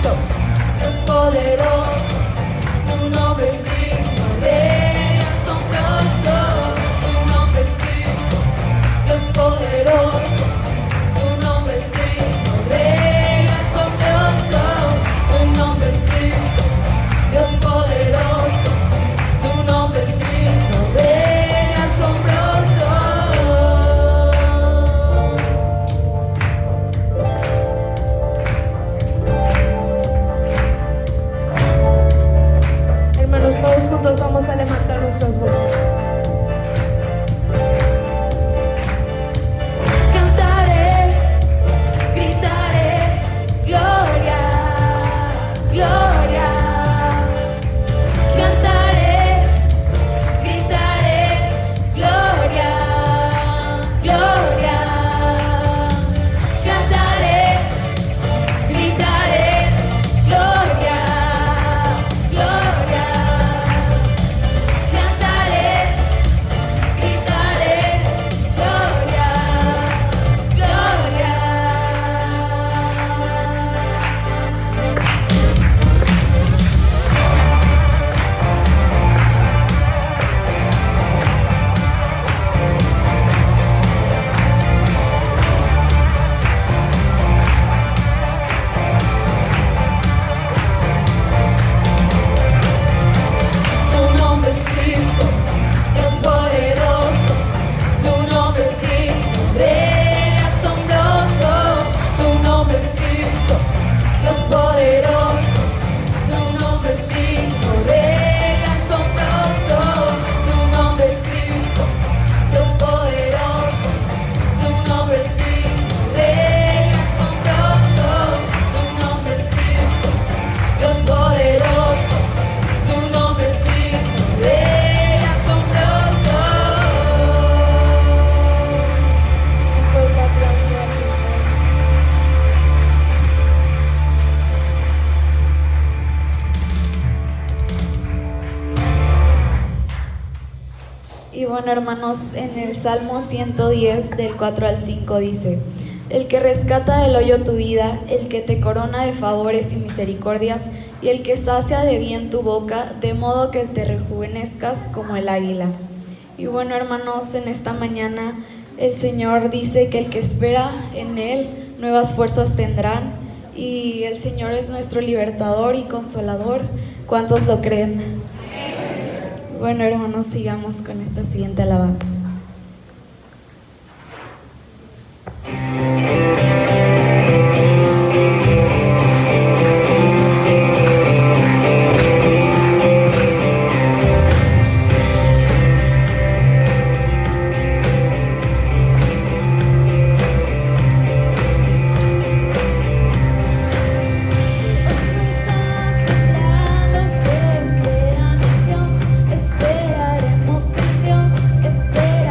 Cristo, Dios poderoso, tu nombre es digno, Rey asombroso, tu nombre es Cristo, Dios poderoso, tu nombre es digno, Rey asombroso, tu nombre es Cristo, Dios poderoso, tu nombre es digno, Rey asombroso. Hermanos, todos juntos vamos a levantar nuestras voces. Cantaré, gritaré, gloria, gloria. Cantaré, gritaré, gloria, gloria. Cantaré, gritaré, gloria, gloria. Cantaré, gritaré, gloria, gloria. Tu nombre es Cristo, Dios poderoso, tu nombre es digno, Rey asombroso, tu nombre es Cristo, Dios poderoso, tu nombre es digno, Rey asombroso, tu nombre es Cristo, Dios poderoso, tu nombre es digno, Rey asombroso, tu nombre es Cristo, Dios poderoso, tu nombre es digno, Rey asombroso. Un fuerte aplauso al Señor. Y bueno, hermanos, en el Salmo 110 del 4 al 5 dice: el que rescata del hoyo tu vida, el que te corona de favores y misericordias, y el que sacia de bien tu boca, de modo que te rejuvenezcas como el águila. Y bueno, hermanos, en esta mañana el Señor dice que el que espera en Él nuevas fuerzas tendrán, y el Señor es nuestro libertador y consolador. ¿Cuántos lo creen? Bueno, hermanos, sigamos con esta siguiente alabanza. Esperaremos en Dios, esperaremos.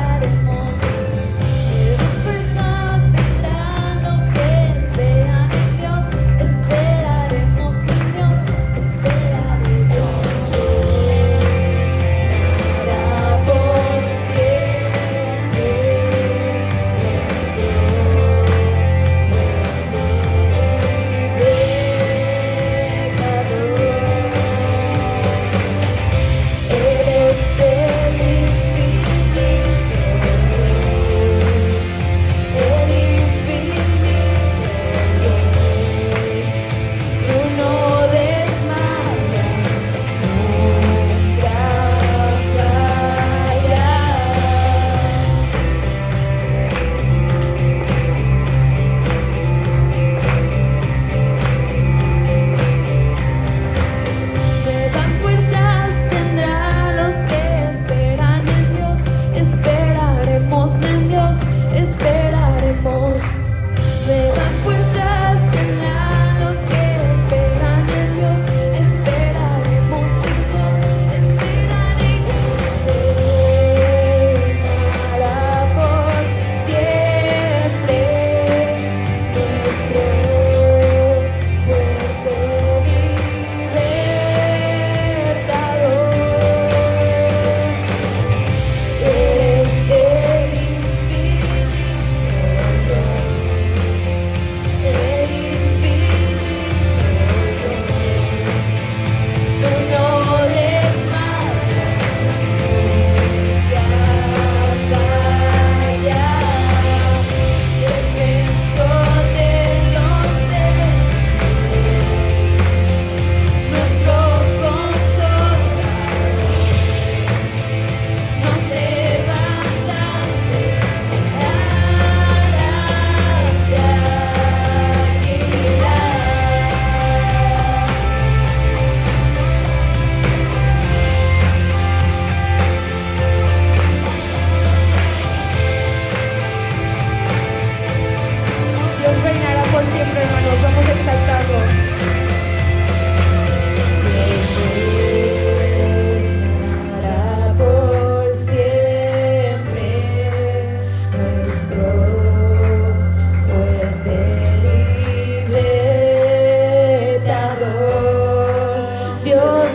Dios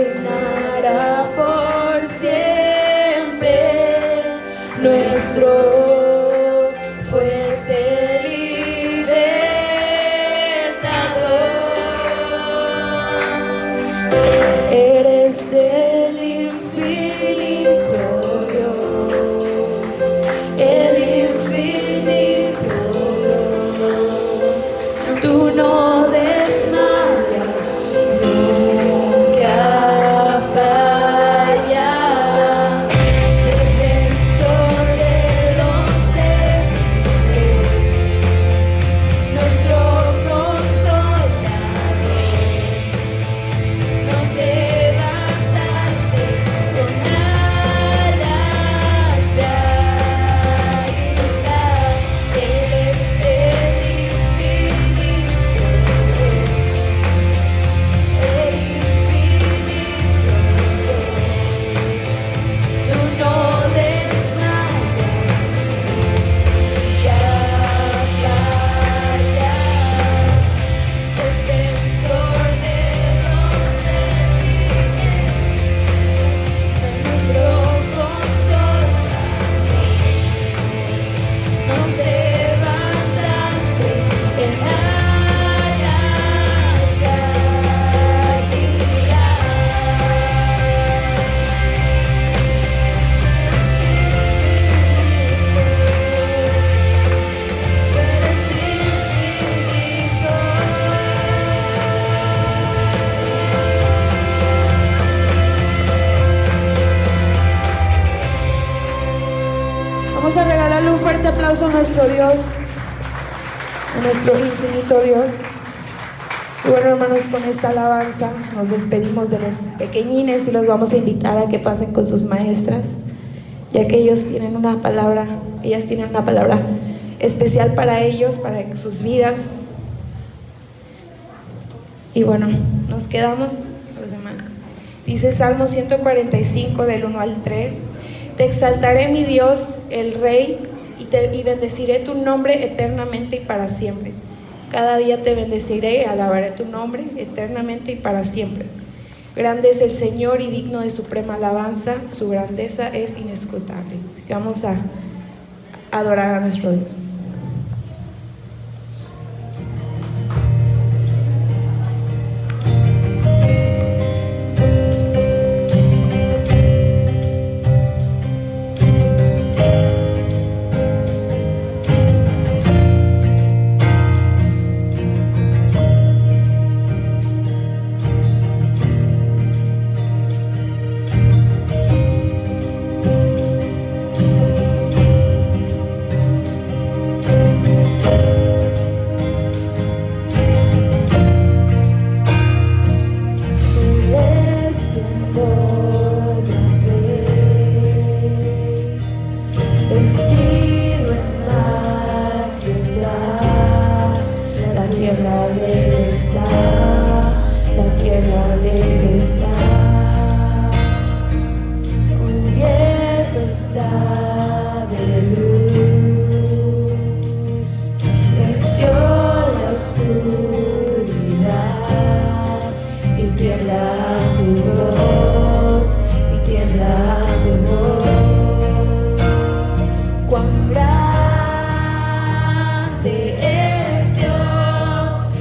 reinará por siempre, nuestro fuerte libertador. Eres el infinito Dios, el infinito Dios. Tú no desmayas, nunca fallas. Defensor de los débiles, nuestro consolador. Nos levantaste con alas de águila. Eres el infinito Dios, el infinito Dios. Tú no desmayas, nunca fallas. Defensor de los débiles, nuestro consolador. Nos levantaste en alas de águila. Tú eres infinito. Vamos a regalarle un fuerte aplauso a nuestro Dios, a nuestro infinito Dios. Y bueno, hermanos, con esta alabanza nos despedimos de los pequeñines y los vamos a invitar a que pasen con sus maestras, ya que ellas tienen una palabra especial para ellos, para sus vidas. Y bueno, nos quedamos los demás. Dice Salmo 145 del 1 al 3: Te exaltaré, mi Dios, el Rey, y bendeciré tu nombre eternamente y para siempre. Cada día te bendeciré y alabaré tu nombre eternamente y para siempre. Grande es el Señor y digno de suprema alabanza, su grandeza es inescrutable. Así que vamos a adorar a nuestro Dios. Vestido en majestad, la tierra le está, la tierra le está, cubierto está de luz, venció la oscuridad y tiembla su voz, y tiembla su voz. Cuán grande es Dios,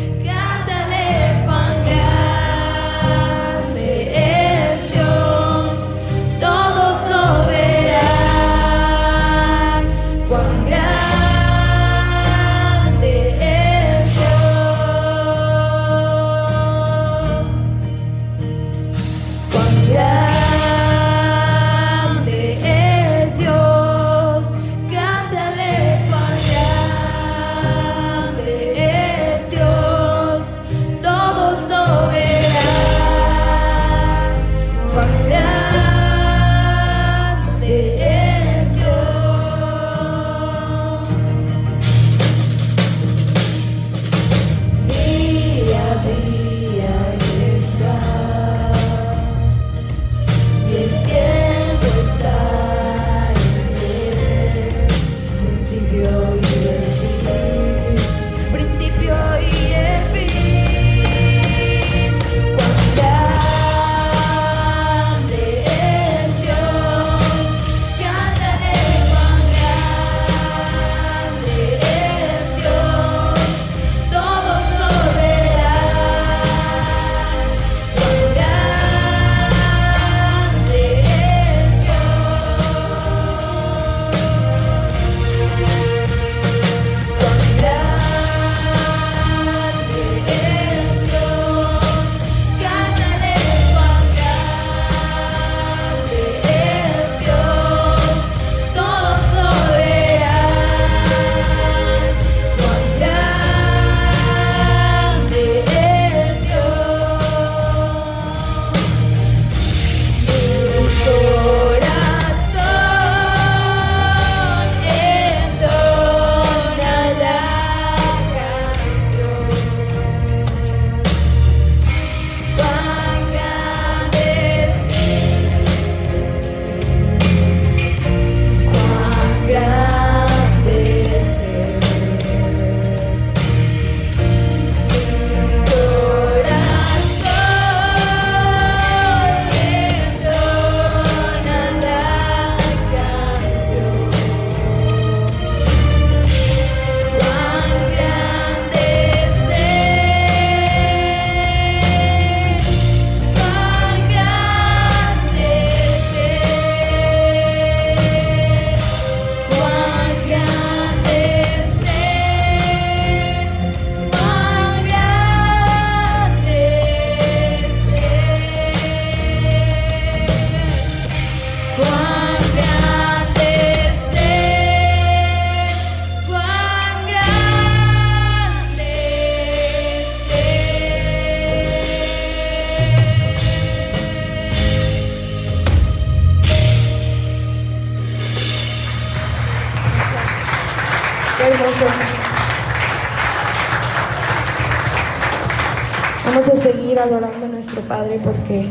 Vamos a seguir adorando a nuestro Padre porque,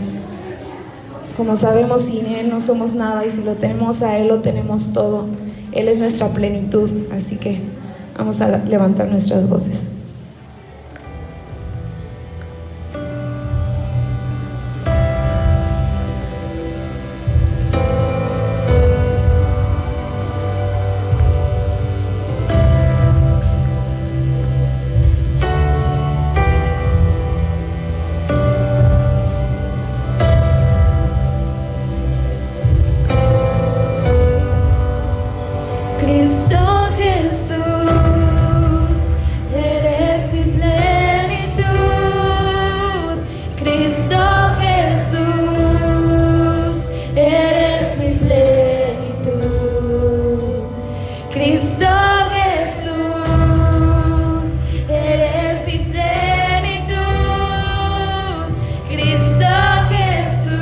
como sabemos, sin Él no somos nada, y si lo tenemos a Él, lo tenemos todo. Él es nuestra plenitud, así que vamos a levantar nuestras voces. Cristo Jesús, eres mi plenitud. Cristo Jesús, eres mi plenitud. Cristo Jesús, eres mi plenitud. Cristo Jesús,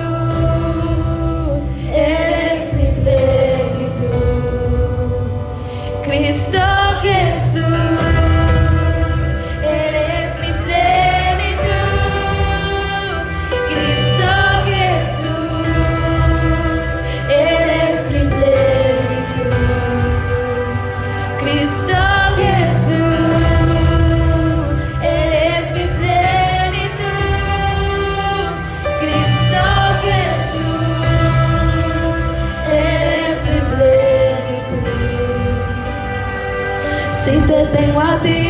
eres mi plenitud. Cristo Jesús, eres mi plenitud. Cristo Jesús, eres mi plenitud. Cristo Jesús, eres mi plenitud. Cristo Jesús, eres mi plenitud. Si te tengo a ti,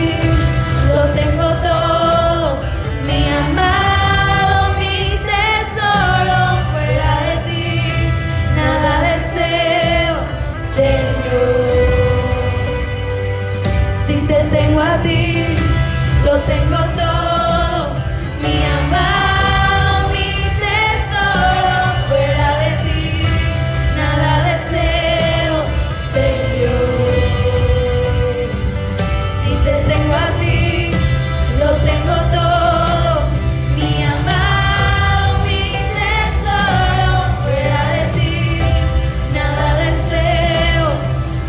lo tengo todo, mi amado, mi tesoro. Fuera de ti, nada deseo, Señor. Si te tengo a ti, lo tengo todo, mi amado, mi tesoro. Fuera de ti, nada deseo, Señor. Si te tengo a ti, lo tengo todo, mi amado, mi tesoro. Fuera de ti, nada deseo,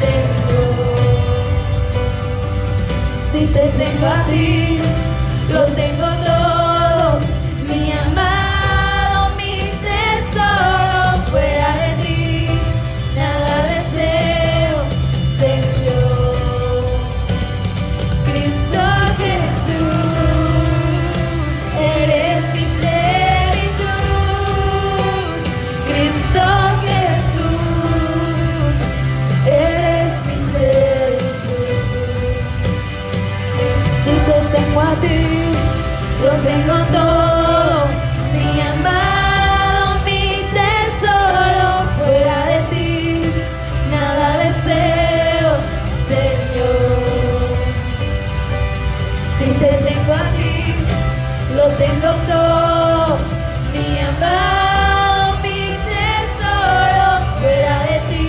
Señor. Si te tengo a ti, lo tengo todo, mi amado, mi tesoro. Fuera de ti, nada deseo, Señor. Cristo Jesús, eres mi plenitud. Cristo Jesús, eres mi plenitud. Si te tengo a ti, lo tengo todo, mi amado, mi tesoro. Fuera de ti, nada deseo, Señor. Si te tengo a ti, lo tengo todo, mi amado, mi tesoro. Fuera de ti,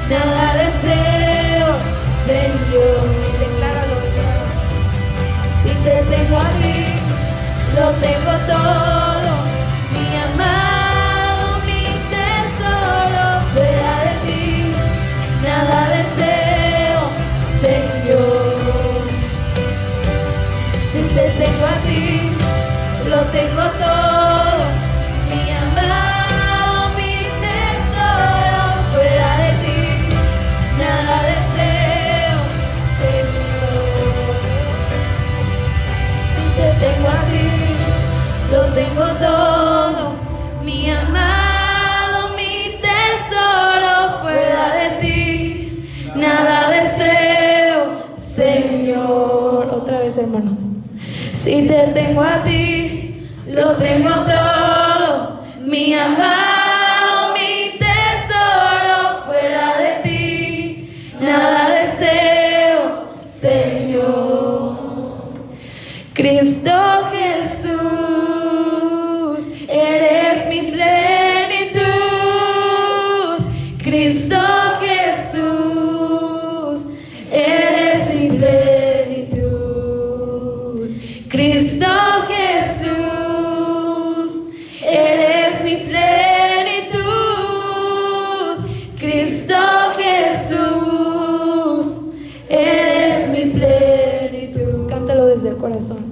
nada deseo, Señor. Decláralo, decláralo. Si te tengo a ti, lo tengo todo, mi amado, mi tesoro. Fuera de ti, nada deseo, Señor. Si te tengo a ti, lo tengo todo, mi amado, mi tesoro. Fuera de ti, nada deseo, Señor. Si te tengo a ti, lo tengo todo, mi amado, mi tesoro. Fuera de ti, nada deseo, Señor. Otra vez, hermanos. Si te tengo a ti, lo tengo todo, mi amado, mi tesoro. Fuera de ti, nada deseo, Señor. Cristo Jesús, eres mi plenitud. Cristo Jesús, eres mi plenitud. Cristo Jesús, eres mi plenitud. Cristo Jesús, eres mi plenitud. Cántalo desde el corazón.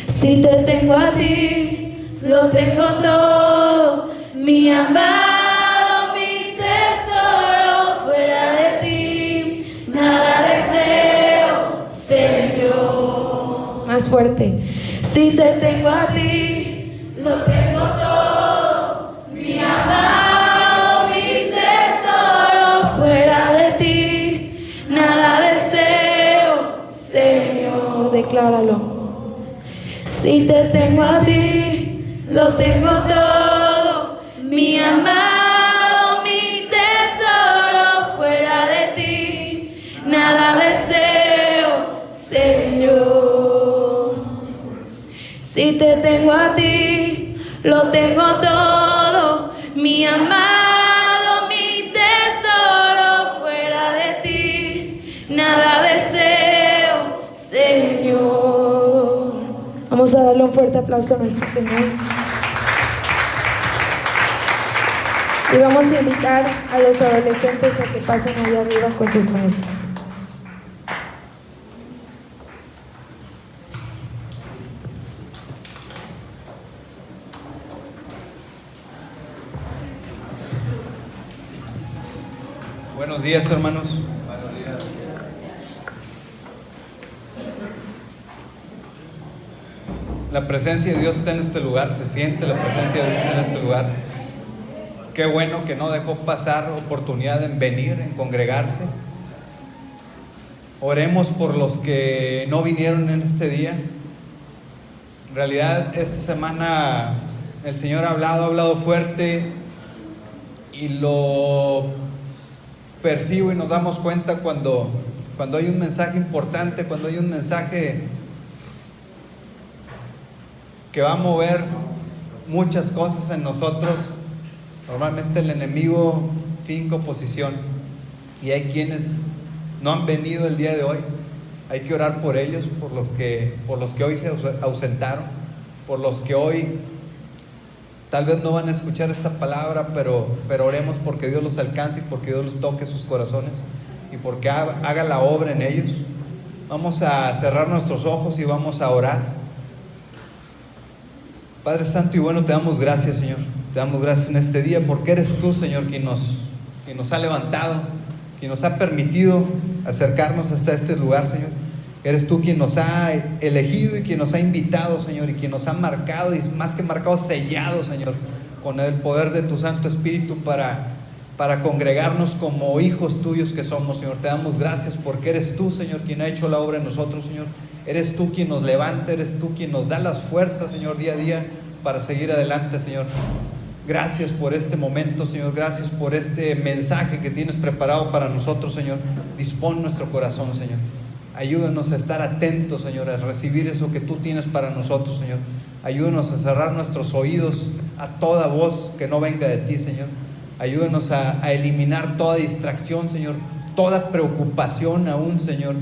Si te tengo a ti, lo tengo todo, mi amado, mi tesoro. Fuera de ti, nada deseo, Señor. Más fuerte. Si te tengo a ti, lo tengo todo, mi amado, mi tesoro. Fuera de ti, nada deseo, Señor. Decláralo. Si te tengo a ti, lo tengo todo, mi amado, mi tesoro. Fuera de ti, nada deseo, Señor. Si te tengo a ti, lo tengo todo, mi amado, mi tesoro. Fuera de ti, nada deseo, Señor. Vamos a darle un fuerte aplauso a nuestro Señor. Y vamos a invitar a los adolescentes a que pasen allá arriba con sus maestros. Buenos días, hermanos. La presencia de Dios está en este lugar, se siente la presencia de Dios en este lugar. Qué bueno que no dejó pasar oportunidad en venir, en congregarse. Oremos por los que no vinieron en este día. En realidad, esta semana el Señor ha hablado fuerte, y lo percibo y nos damos cuenta cuando hay un mensaje importante, cuando hay un mensaje que va a mover muchas cosas en nosotros. Normalmente el enemigo finca oposición, y hay quienes no han venido el día de hoy. Hay que orar por ellos, por los que hoy se ausentaron, por los que hoy tal vez no van a escuchar esta palabra, pero oremos porque Dios los alcance y porque Dios los toque sus corazones y porque haga la obra en ellos. Vamos a cerrar nuestros ojos y vamos a orar. Padre Santo y bueno, te damos gracias, Señor. Te damos gracias en este día porque eres tú, Señor, quien nos ha levantado, quien nos ha permitido acercarnos hasta este lugar, Señor. Eres tú quien nos ha elegido y quien nos ha invitado, Señor, y quien nos ha marcado, y más que marcado, sellado, Señor, con el poder de tu Santo Espíritu para congregarnos como hijos tuyos que somos, Señor. Te damos gracias porque eres tú, Señor, quien ha hecho la obra en nosotros, Señor. Eres tú quien nos levanta, eres tú quien nos da las fuerzas, Señor, día a día para seguir adelante, Señor. Gracias por este momento, Señor. Gracias por este mensaje que tienes preparado para nosotros, Señor. Dispón nuestro corazón, Señor. Ayúdanos a estar atentos, Señor, a recibir eso que tú tienes para nosotros, Señor. Ayúdanos a cerrar nuestros oídos a toda voz que no venga de ti, Señor. Ayúdanos a eliminar toda distracción, Señor, toda preocupación aún, Señor.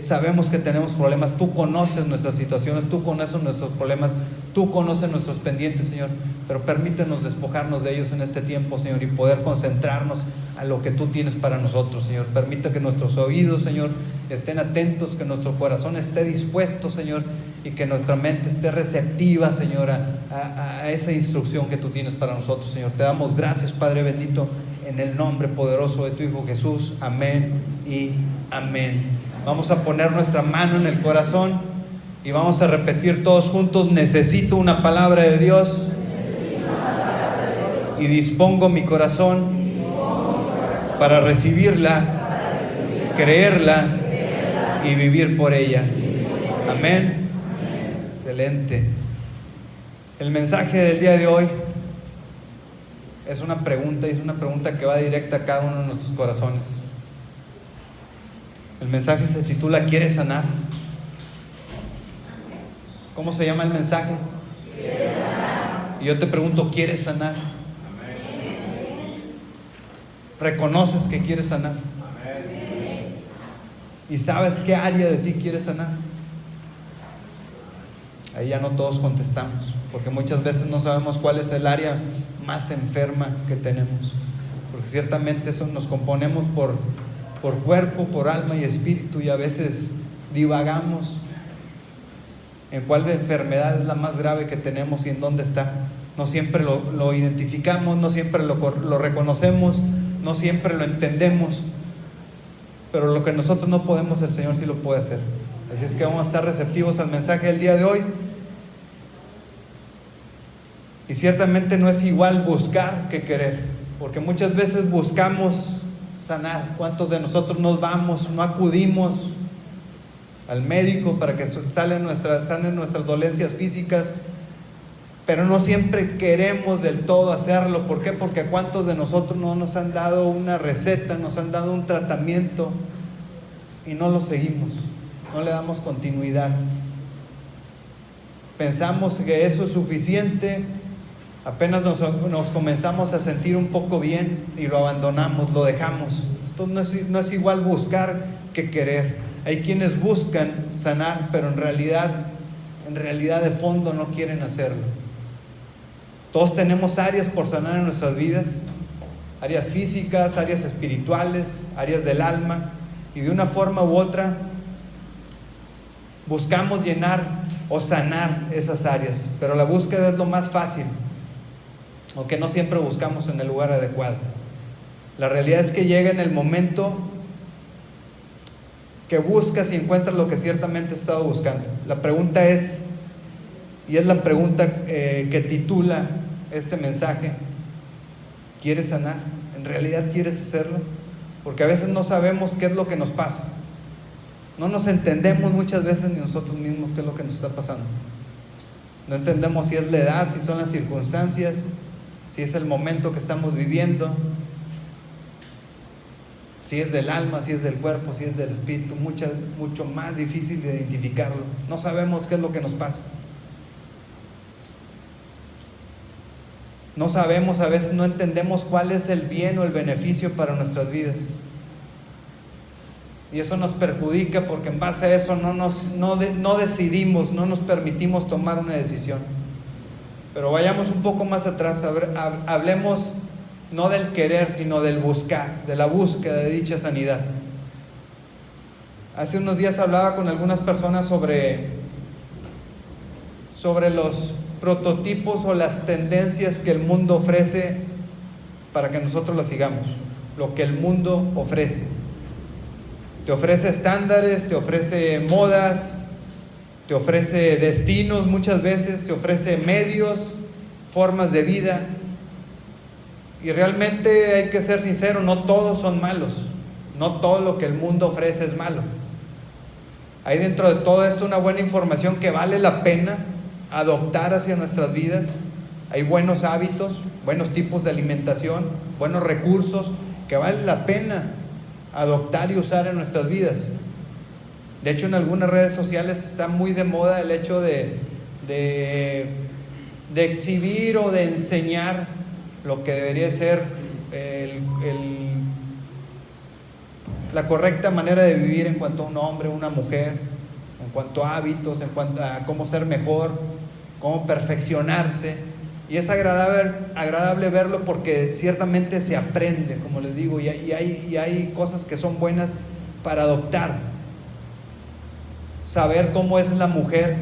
Sabemos que tenemos problemas, tú conoces nuestras situaciones, tú conoces nuestros problemas, tú conoces nuestros pendientes, Señor, pero permítenos despojarnos de ellos en este tiempo, Señor, y poder concentrarnos a lo que tú tienes para nosotros, Señor. Permite que nuestros oídos, Señor, estén atentos, que nuestro corazón esté dispuesto, Señor, y que nuestra mente esté receptiva, Señor, a esa instrucción que tú tienes para nosotros, Señor. Te damos gracias, Padre bendito, en el nombre poderoso de tu Hijo Jesús. Amén y amén. Vamos a poner nuestra mano en el corazón y vamos a repetir todos juntos: necesito una palabra de Dios y dispongo mi corazón para recibirla, creerla y vivir por ella. Amén. Excelente. El mensaje del día de hoy es una pregunta, y es una pregunta que va directa a cada uno de nuestros corazones. El mensaje se titula ¿Quieres sanar? ¿Cómo se llama el mensaje? Y yo te pregunto, ¿quieres sanar? ¿Reconoces que quieres sanar? ¿Y sabes qué área de ti quieres sanar? Ahí ya no todos contestamos, porque muchas veces no sabemos cuál es el área más enferma que tenemos, porque ciertamente eso nos componemos por cuerpo, por alma y espíritu, y a veces divagamos en cuál enfermedad es la más grave que tenemos y en dónde está. No siempre lo identificamos, no siempre lo reconocemos, no siempre lo entendemos, pero lo que nosotros no podemos, el Señor sí lo puede hacer. Así es que vamos a estar receptivos al mensaje del día de hoy. Y ciertamente no es igual buscar que querer, porque muchas veces buscamos sanar. ¿Cuántos de nosotros nos vamos, no acudimos al médico para que sanen nuestras dolencias físicas? Pero no siempre queremos del todo hacerlo. ¿Por qué? Porque a cuántos de nosotros no nos han dado una receta, nos han dado un tratamiento y no lo seguimos, no le damos continuidad. Pensamos que eso es suficiente, apenas nos comenzamos a sentir un poco bien y lo abandonamos, lo dejamos. Entonces no es igual buscar que querer. Hay quienes buscan sanar, pero en realidad de fondo no quieren hacerlo. Todos tenemos áreas por sanar en nuestras vidas, áreas físicas, áreas espirituales, áreas del alma, y de una forma u otra buscamos llenar o sanar esas áreas, pero la búsqueda es lo más fácil, aunque no siempre buscamos en el lugar adecuado. La realidad es que llega en el momento que buscas y encuentras lo que ciertamente has estado buscando. La pregunta es, y es la pregunta que titula este mensaje: ¿quieres sanar? ¿En realidad quieres hacerlo? Porque a veces no sabemos qué es lo que nos pasa. No nos entendemos muchas veces ni nosotros mismos qué es lo que nos está pasando. No entendemos si es la edad, si son las circunstancias, si es el momento que estamos viviendo, si es del alma, si es del cuerpo, si es del espíritu. Mucho más difícil de identificarlo. No sabemos qué es lo que nos pasa. No sabemos, a veces no entendemos cuál es el bien o el beneficio para nuestras vidas. Y eso nos perjudica porque en base a eso no decidimos, no nos permitimos tomar una decisión. Pero vayamos un poco más atrás, hablemos no del querer, sino del buscar, de la búsqueda de dicha sanidad. Hace unos días hablaba con algunas personas sobre los prototipos o las tendencias que el mundo ofrece para que nosotros las sigamos. Lo que el mundo ofrece. Te ofrece estándares, te ofrece modas, te ofrece destinos muchas veces, te ofrece medios, formas de vida. Y realmente hay que ser sincero, no todos son malos. No todo lo que el mundo ofrece es malo. Hay dentro de todo esto una buena información que vale la pena adoptar hacia nuestras vidas. Hay buenos hábitos, buenos tipos de alimentación, buenos recursos que vale la pena adoptar y usar en nuestras vidas. De hecho, en algunas redes sociales está muy de moda el hecho de exhibir o de enseñar lo que debería ser la correcta manera de vivir en cuanto a un hombre, una mujer, en cuanto a hábitos, en cuanto a cómo ser mejor, cómo perfeccionarse. Y es agradable verlo porque ciertamente se aprende, como les digo, y hay cosas que son buenas para adoptar. Saber cómo es la mujer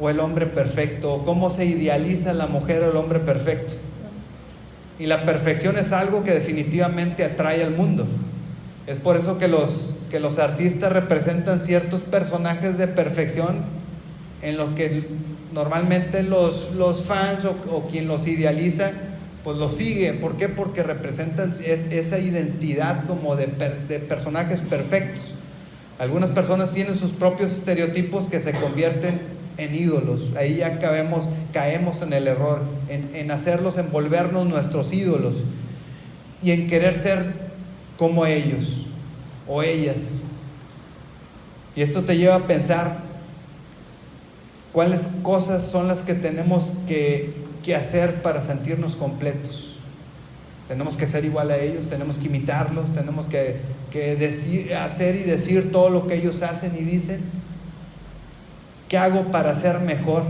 o el hombre perfecto, cómo se idealiza la mujer o el hombre perfecto. Y la perfección es algo que definitivamente atrae al mundo. Es por eso que los artistas representan ciertos personajes de perfección en los que normalmente los fans o quien los idealiza pues los sigue. ¿Por qué? Porque representan esa identidad como de personajes perfectos. Algunas personas tienen sus propios estereotipos que se convierten en ídolos. Ahí ya caemos en el error, en hacerlos envolvernos nuestros ídolos y en querer ser como ellos o ellas. Y esto te lleva a pensar cuáles cosas son las que tenemos que hacer para sentirnos completos. Tenemos que ser igual a ellos, tenemos que imitarlos, tenemos que hacer y decir todo lo que ellos hacen y dicen. ¿Qué hago para ser mejor?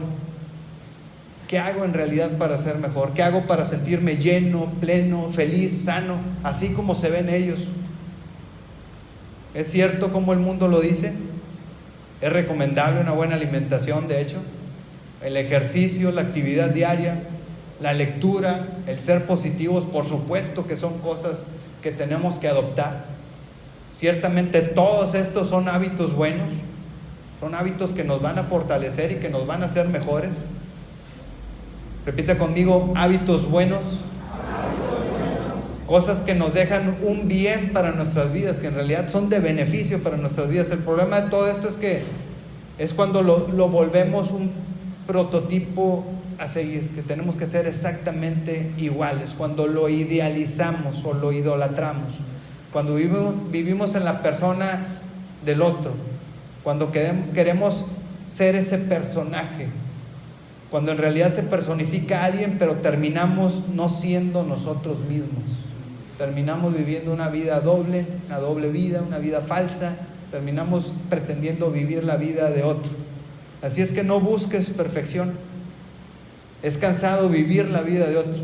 ¿Qué hago en realidad para ser mejor? ¿Qué hago para sentirme lleno, pleno, feliz, sano, así como se ven ellos? ¿Es cierto como el mundo lo dice? Es recomendable una buena alimentación, de hecho, el ejercicio, la actividad diaria, la lectura, el ser positivos, por supuesto que son cosas que tenemos que adoptar. Ciertamente todos estos son hábitos buenos, son hábitos que nos van a fortalecer y que nos van a hacer mejores. Repita conmigo: hábitos buenos. Cosas que nos dejan un bien para nuestras vidas, que en realidad son de beneficio para nuestras vidas. El problema de todo esto es que es cuando lo volvemos un prototipo a seguir, que tenemos que ser exactamente iguales, cuando lo idealizamos o lo idolatramos, cuando vivimos en la persona del otro, cuando queremos ser ese personaje, cuando en realidad se personifica a alguien, pero terminamos no siendo nosotros mismos. Terminamos viviendo una vida doble, una doble vida, una vida falsa. Terminamos pretendiendo vivir la vida de otro. Así es que no busques perfección. Es cansado vivir la vida de otro.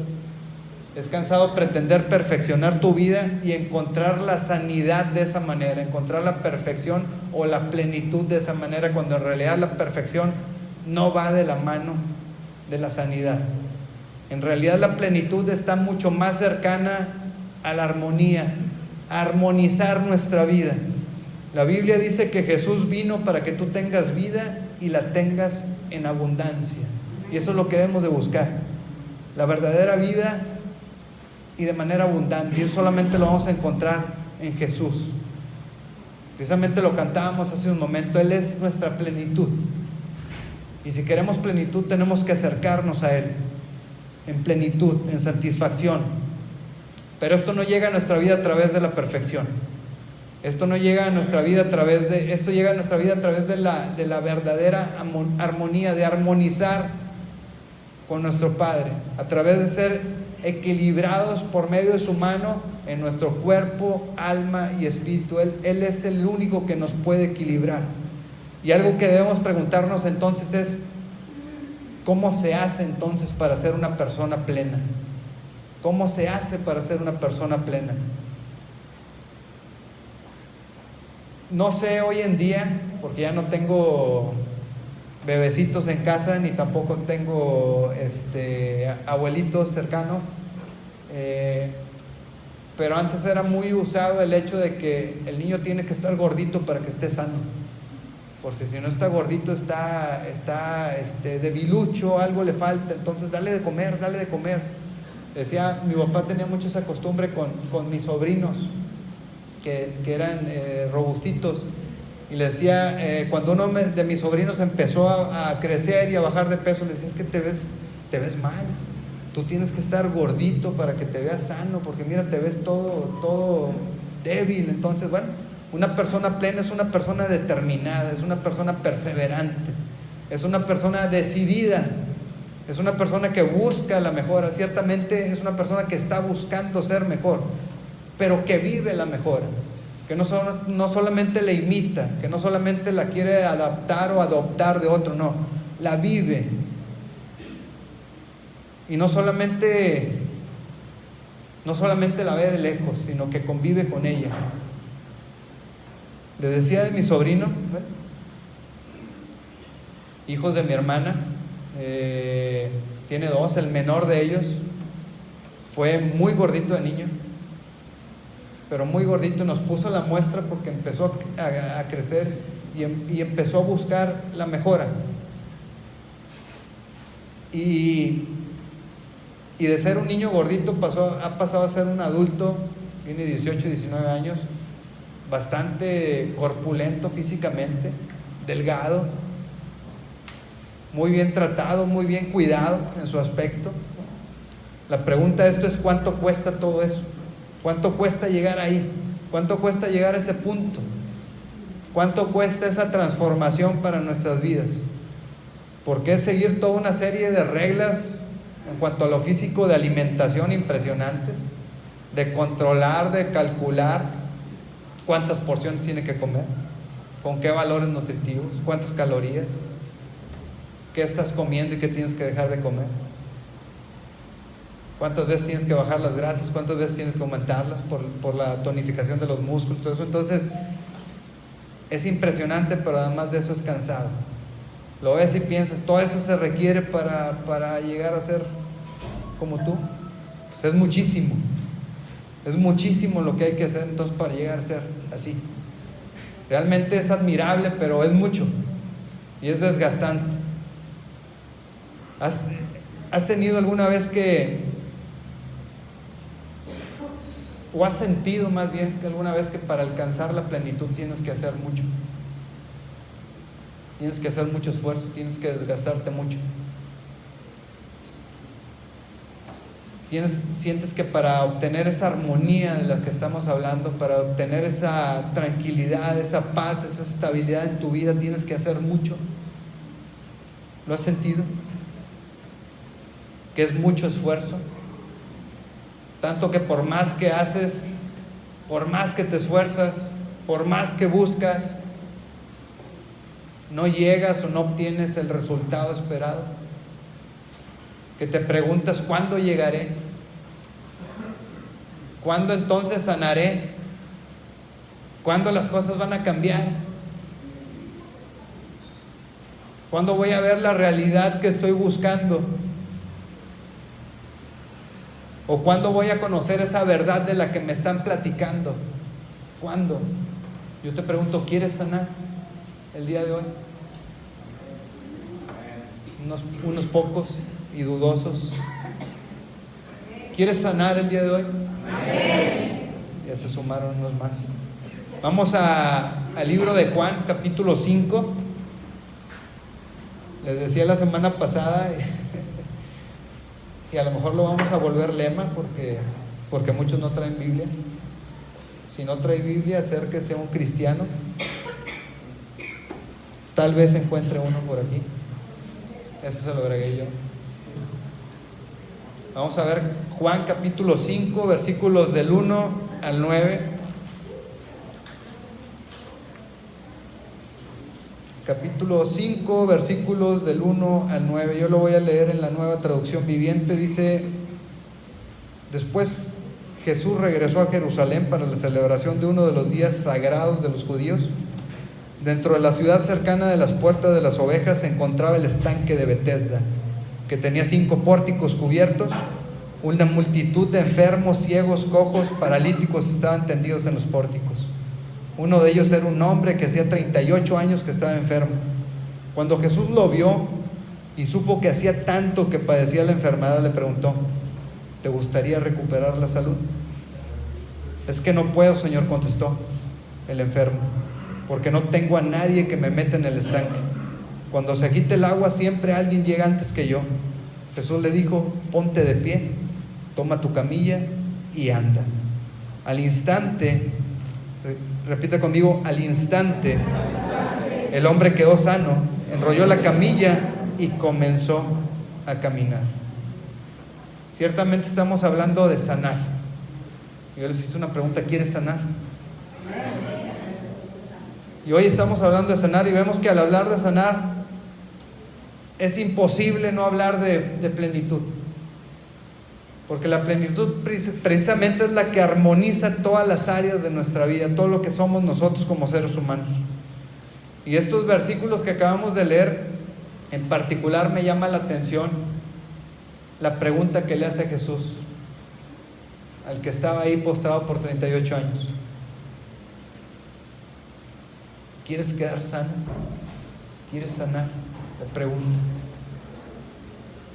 Es cansado pretender perfeccionar tu vida y encontrar la sanidad de esa manera, encontrar la perfección o la plenitud de esa manera, cuando en realidad la perfección no va de la mano de la sanidad. En realidad la plenitud está mucho más cercana a la armonía, a armonizar nuestra vida. La Biblia dice que Jesús vino para que tú tengas vida y la tengas en abundancia, y eso es lo que debemos de buscar, la verdadera vida y de manera abundante, y eso solamente lo vamos a encontrar en Jesús. Precisamente lo cantábamos hace un momento, Él es nuestra plenitud, y si queremos plenitud tenemos que acercarnos a Él en plenitud, en satisfacción. Pero esto no llega a nuestra vida a través de la perfección. Esto llega a nuestra vida a través de la verdadera armonía, de armonizar con nuestro Padre, a través de ser equilibrados por medio de su mano en nuestro cuerpo, alma y espíritu. Él es el único que nos puede equilibrar. Y algo que debemos preguntarnos entonces es: ¿cómo se hace entonces para ser una persona plena? ¿Cómo se hace para ser una persona plena? No sé hoy en día, porque ya no tengo bebecitos en casa, ni tampoco tengo abuelitos cercanos, pero antes era muy usado el hecho de que el niño tiene que estar gordito para que esté sano, porque si no está gordito está debilucho, algo le falta, entonces dale de comer. Decía, mi papá tenía mucho esa costumbre con mis sobrinos que eran robustitos, y le decía, cuando uno de mis sobrinos empezó a crecer y a bajar de peso, le decía: es que te ves mal, tú tienes que estar gordito para que te veas sano, porque mira, te ves todo débil. Entonces, bueno, una persona plena es una persona determinada, es una persona perseverante, es una persona decidida, es una persona que busca la mejora. Ciertamente es una persona que está buscando ser mejor, pero que vive la mejora, que no solamente la imita, que no solamente la quiere adaptar o adoptar de otro, no, la vive. Y no solamente la ve de lejos, sino que convive con ella. Les decía de mi sobrino, hijos de mi hermana, tiene dos. El menor de ellos fue muy gordito de niño, pero muy gordito, nos puso la muestra porque empezó a crecer y empezó a buscar la mejora, y de ser un niño gordito ha pasado a ser un adulto, tiene 18, 19 años, bastante corpulento físicamente, delgado, muy bien tratado, muy bien cuidado en su aspecto. La pregunta de esto es: ¿cuánto cuesta todo eso? ¿Cuánto cuesta llegar ahí? ¿Cuánto cuesta llegar a ese punto? ¿Cuánto cuesta esa transformación para nuestras vidas? Porque es seguir toda una serie de reglas en cuanto a lo físico, de alimentación impresionantes, de controlar, de calcular cuántas porciones tiene que comer, con qué valores nutritivos, cuántas calorías, qué estás comiendo y qué tienes que dejar de comer, cuántas veces tienes que bajar las grasas, cuántas veces tienes que aumentarlas por la tonificación de los músculos, todo eso. Entonces es impresionante, pero además de eso es cansado. Lo ves y piensas, todo eso se requiere para llegar a ser como tú. Pues es muchísimo lo que hay que hacer entonces para llegar a ser así. Realmente es admirable, pero es mucho y es desgastante. ¿Has tenido alguna vez o has sentido más bien que alguna vez que para alcanzar la plenitud tienes que hacer mucho? Tienes que hacer mucho esfuerzo, tienes que desgastarte mucho. Sientes que para obtener esa armonía de la que estamos hablando, para obtener esa tranquilidad, esa paz, esa estabilidad en tu vida, tienes que hacer mucho. ¿Lo has sentido? Que es mucho esfuerzo. Tanto que por más que haces, por más que te esfuerzas, por más que buscas, no llegas o no obtienes el resultado esperado. Que te preguntas, ¿cuándo llegaré? ¿Cuándo entonces sanaré? ¿Cuándo las cosas van a cambiar? ¿Cuándo voy a ver la realidad que estoy buscando? ¿O cuándo voy a conocer esa verdad de la que me están platicando? ¿Cuándo? Yo te pregunto, ¿quieres sanar el día de hoy? Unos pocos y dudosos. ¿Quieres sanar el día de hoy? Ya se sumaron unos más. Vamos al libro de Juan, capítulo 5. Les decía la semana pasada que a lo mejor lo vamos a volver lema porque muchos no traen Biblia. Si no trae Biblia, acérquese a un cristiano. Tal vez encuentre uno por aquí. Eso se lo agregué yo. Vamos a ver Juan capítulo 5, versículos del 1 al 9. Capítulo 5, versículos del 1 al 9. Yo lo voy a leer en la Nueva Traducción Viviente. Dice: después Jesús regresó a Jerusalén para la celebración de uno de los días sagrados de los judíos. Dentro de la ciudad cercana de las puertas de las ovejas se encontraba el estanque de Betesda, que tenía 5 pórticos cubiertos. Una multitud de enfermos, ciegos, cojos, paralíticos estaban tendidos en los pórticos. Uno de ellos era un hombre que hacía 38 años que estaba enfermo. Cuando Jesús lo vio y supo que hacía tanto que padecía la enfermedad, le preguntó: ¿te gustaría recuperar la salud? Es que no puedo, Señor, contestó el enfermo, porque no tengo a nadie que me meta en el estanque. Cuando se agite el agua, siempre alguien llega antes que yo. Jesús le dijo: ponte de pie, toma tu camilla y anda. Al instante, repita conmigo, al instante, el hombre quedó sano, enrolló la camilla y comenzó a caminar. Ciertamente estamos hablando de sanar. Yo les hice una pregunta: ¿quieres sanar? Y hoy estamos hablando de sanar, y vemos que al hablar de sanar es imposible no hablar de plenitud, porque la plenitud precisamente es la que armoniza todas las áreas de nuestra vida, todo lo que somos nosotros como seres humanos. Y estos versículos que acabamos de leer en particular me llama la atención la pregunta que le hace Jesús al que estaba ahí postrado por 38 años: ¿quieres quedar sano? ¿Quieres sanar? Le pregunta.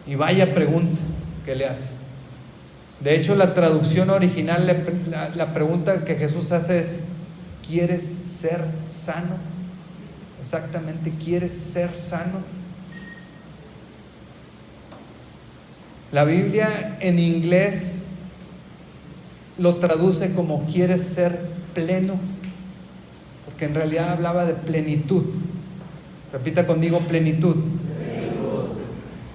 Y vaya pregunta que le hace. De hecho, la traducción original, la pregunta que Jesús hace es: ¿quieres ser sano? Exactamente, ¿quieres ser sano? La Biblia en inglés lo traduce como ¿quieres ser pleno? Porque en realidad hablaba de plenitud. Repita conmigo: plenitud.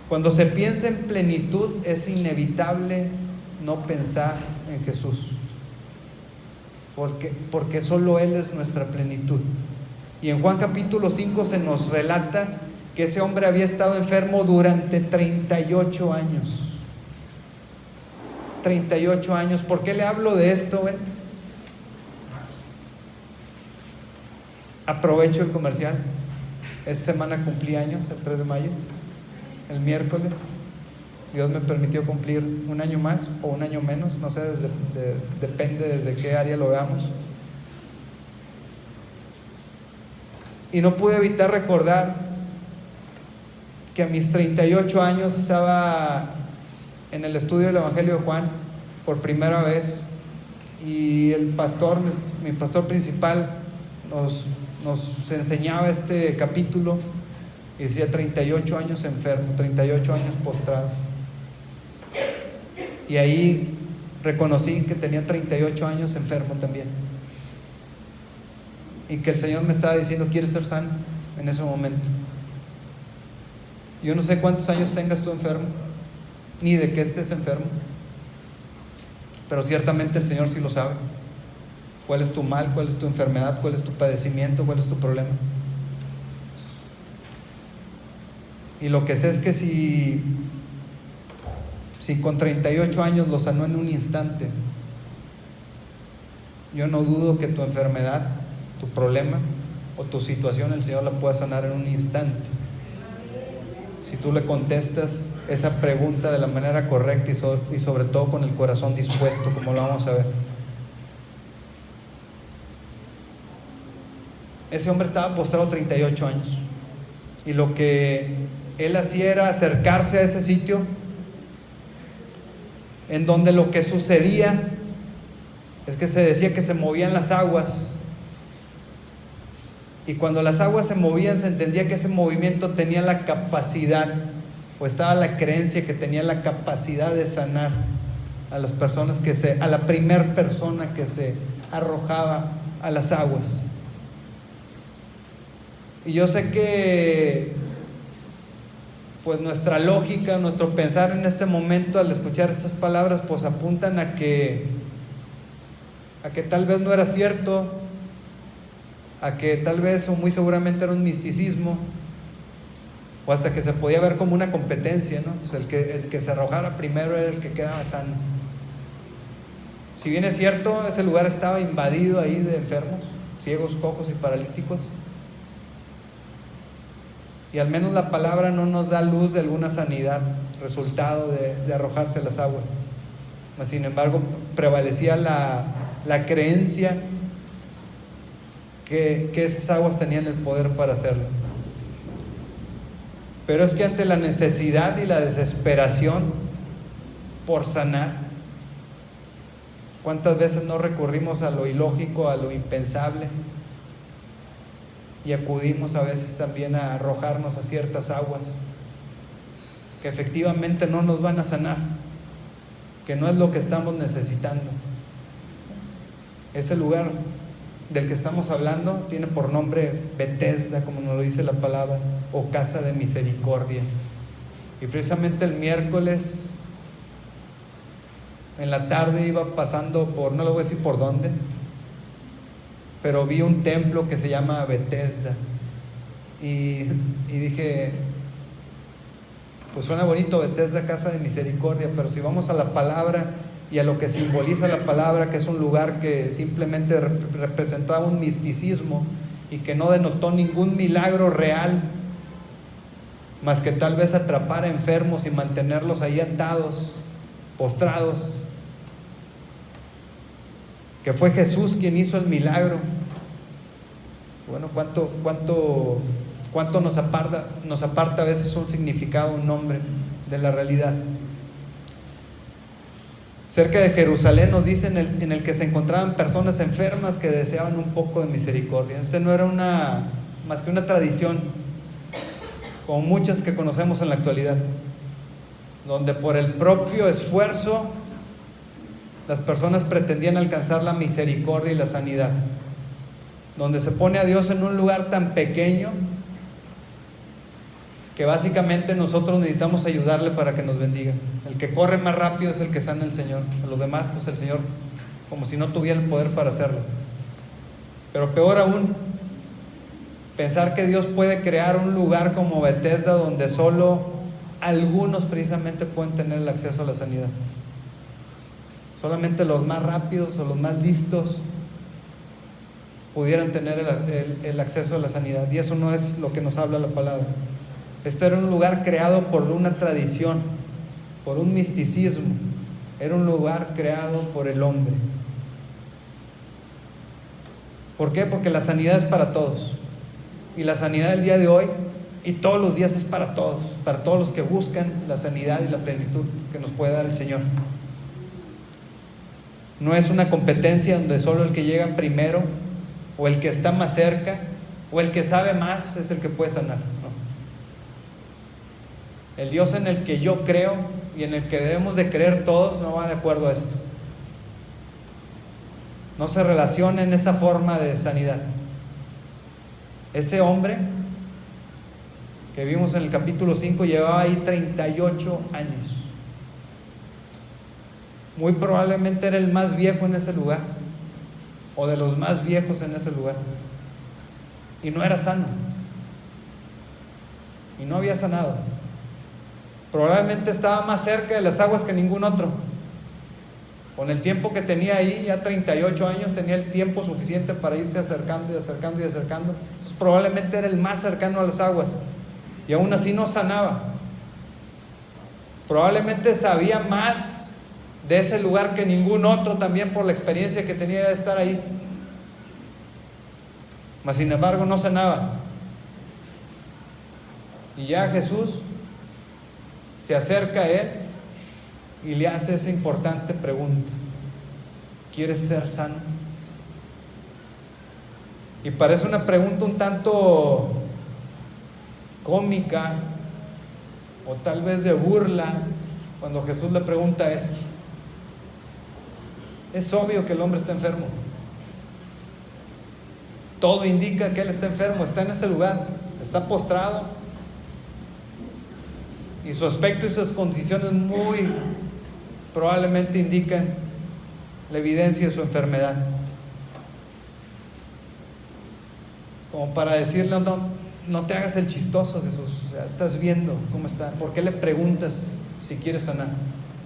Cuando se piensa en plenitud, es inevitable no pensar en Jesús, porque solo Él es nuestra plenitud. Y en Juan capítulo 5 se nos relata que ese hombre había estado enfermo durante 38 años. 38 años. ¿Por qué le hablo de esto? Aprovecho el comercial. Esta semana cumplí años, el 3 de mayo, el miércoles. Dios me permitió cumplir un año más o un año menos, no sé, depende desde qué área lo veamos. Y no pude evitar recordar que a mis 38 años estaba en el estudio del Evangelio de Juan por primera vez, y el pastor, mi pastor principal, nos enseñaba este capítulo y decía 38 años enfermo, 38 años postrado. Y ahí reconocí que tenía 38 años enfermo también, y que el Señor me estaba diciendo: ¿quieres ser sano? En ese momento. Yo no sé cuántos años tengas tú enfermo, ni de qué estés enfermo, pero ciertamente el Señor sí lo sabe. ¿Cuál es tu mal? ¿Cuál es tu enfermedad? ¿Cuál es tu padecimiento? ¿Cuál es tu problema? Y lo que sé es que si con 38 años lo sanó en un instante, yo no dudo que tu enfermedad, tu problema o tu situación, el Señor la pueda sanar en un instante, si tú le contestas esa pregunta de la manera correcta y sobre todo con el corazón dispuesto, como lo vamos a ver. Ese hombre estaba postrado 38 años, y lo que él hacía era acercarse a ese sitio en donde lo que sucedía es que se decía que se movían las aguas, y cuando las aguas se movían se entendía que ese movimiento tenía la capacidad, o estaba la creencia que tenía la capacidad de sanar a las personas a la primer persona que se arrojaba a las aguas. Y yo sé que pues nuestra lógica, nuestro pensar en este momento al escuchar estas palabras pues apuntan a que tal vez no era cierto, a que tal vez o muy seguramente era un misticismo, o hasta que se podía ver como una competencia, ¿no? Pues el que se arrojara primero era el que quedaba sano. Si bien es cierto, ese lugar estaba invadido ahí de enfermos, ciegos, cojos y paralíticos, y al menos la palabra no nos da luz de alguna sanidad, resultado de arrojarse a las aguas. Sin embargo, prevalecía la creencia que esas aguas tenían el poder para hacerlo. Pero es que ante la necesidad y la desesperación por sanar, ¿cuántas veces no recurrimos a lo ilógico, a lo impensable? Y acudimos a veces también a arrojarnos a ciertas aguas que efectivamente no nos van a sanar, que no es lo que estamos necesitando. Ese lugar del que estamos hablando tiene por nombre Betesda, como nos lo dice la palabra, o casa de misericordia. Y precisamente el miércoles en la tarde iba pasando por, no le voy a decir por dónde, pero vi un templo que se llama Betesda, y dije, pues suena bonito Betesda, casa de misericordia, pero si vamos a la palabra y a lo que simboliza la palabra, que es un lugar que simplemente representaba un misticismo y que no denotó ningún milagro real, más que tal vez atrapar a enfermos y mantenerlos ahí atados, postrados, que fue Jesús quien hizo el milagro. Bueno, cuánto nos aparta a veces un significado, un nombre de la realidad. Cerca de Jerusalén nos dice en el que se encontraban personas enfermas que deseaban un poco de misericordia. No era más que una tradición, como muchas que conocemos en la actualidad, donde por el propio esfuerzo las personas pretendían alcanzar la misericordia y la sanidad, donde se pone a Dios en un lugar tan pequeño que básicamente nosotros necesitamos ayudarle para que nos bendiga. El que corre más rápido es el que sana el Señor. A los demás, pues el Señor, como si no tuviera el poder para hacerlo. Pero peor aún, pensar que Dios puede crear un lugar como Betesda donde solo algunos precisamente pueden tener el acceso a la sanidad. Solamente los más rápidos o los más listos pudieran tener el acceso a la sanidad. Y eso no es lo que nos habla la palabra. Este era un lugar creado por una tradición, por un misticismo. Era un lugar creado por el hombre. ¿Por qué? Porque la sanidad es para todos. Y la sanidad del día de hoy y todos los días es para todos los que buscan la sanidad y la plenitud que nos puede dar el Señor. No es una competencia donde solo el que llega primero o el que está más cerca o el que sabe más es el que puede sanar. No. El Dios en el que yo creo y en el que debemos de creer todos no va de acuerdo a esto. No se relaciona en esa forma de sanidad. Ese hombre que vimos en el capítulo 5 llevaba ahí 38 años. Muy probablemente era el más viejo en ese lugar, o de los más viejos en ese lugar, y no era sano, y no había sanado. Probablemente estaba más cerca de las aguas que ningún otro. Con el tiempo que tenía ahí, ya 38 años, tenía el tiempo suficiente para irse acercando y acercando y acercando. Entonces probablemente era el más cercano a las aguas, y aún así no sanaba. Probablemente sabía más de ese lugar que ningún otro, también por la experiencia que tenía de estar ahí, mas sin embargo no sanaba. Y ya Jesús se acerca a él y le hace esa importante pregunta: ¿quieres ser sano? Y parece una pregunta un tanto cómica o tal vez de burla cuando Jesús le pregunta esto. Es obvio que el hombre está enfermo. Todo indica que él está enfermo, está en ese lugar, está postrado, y su aspecto y sus condiciones muy probablemente indican la evidencia de su enfermedad. Como para decirle: no te hagas el chistoso, Jesús. O sea, estás viendo cómo está. ¿Por qué le preguntas si quieres sanar?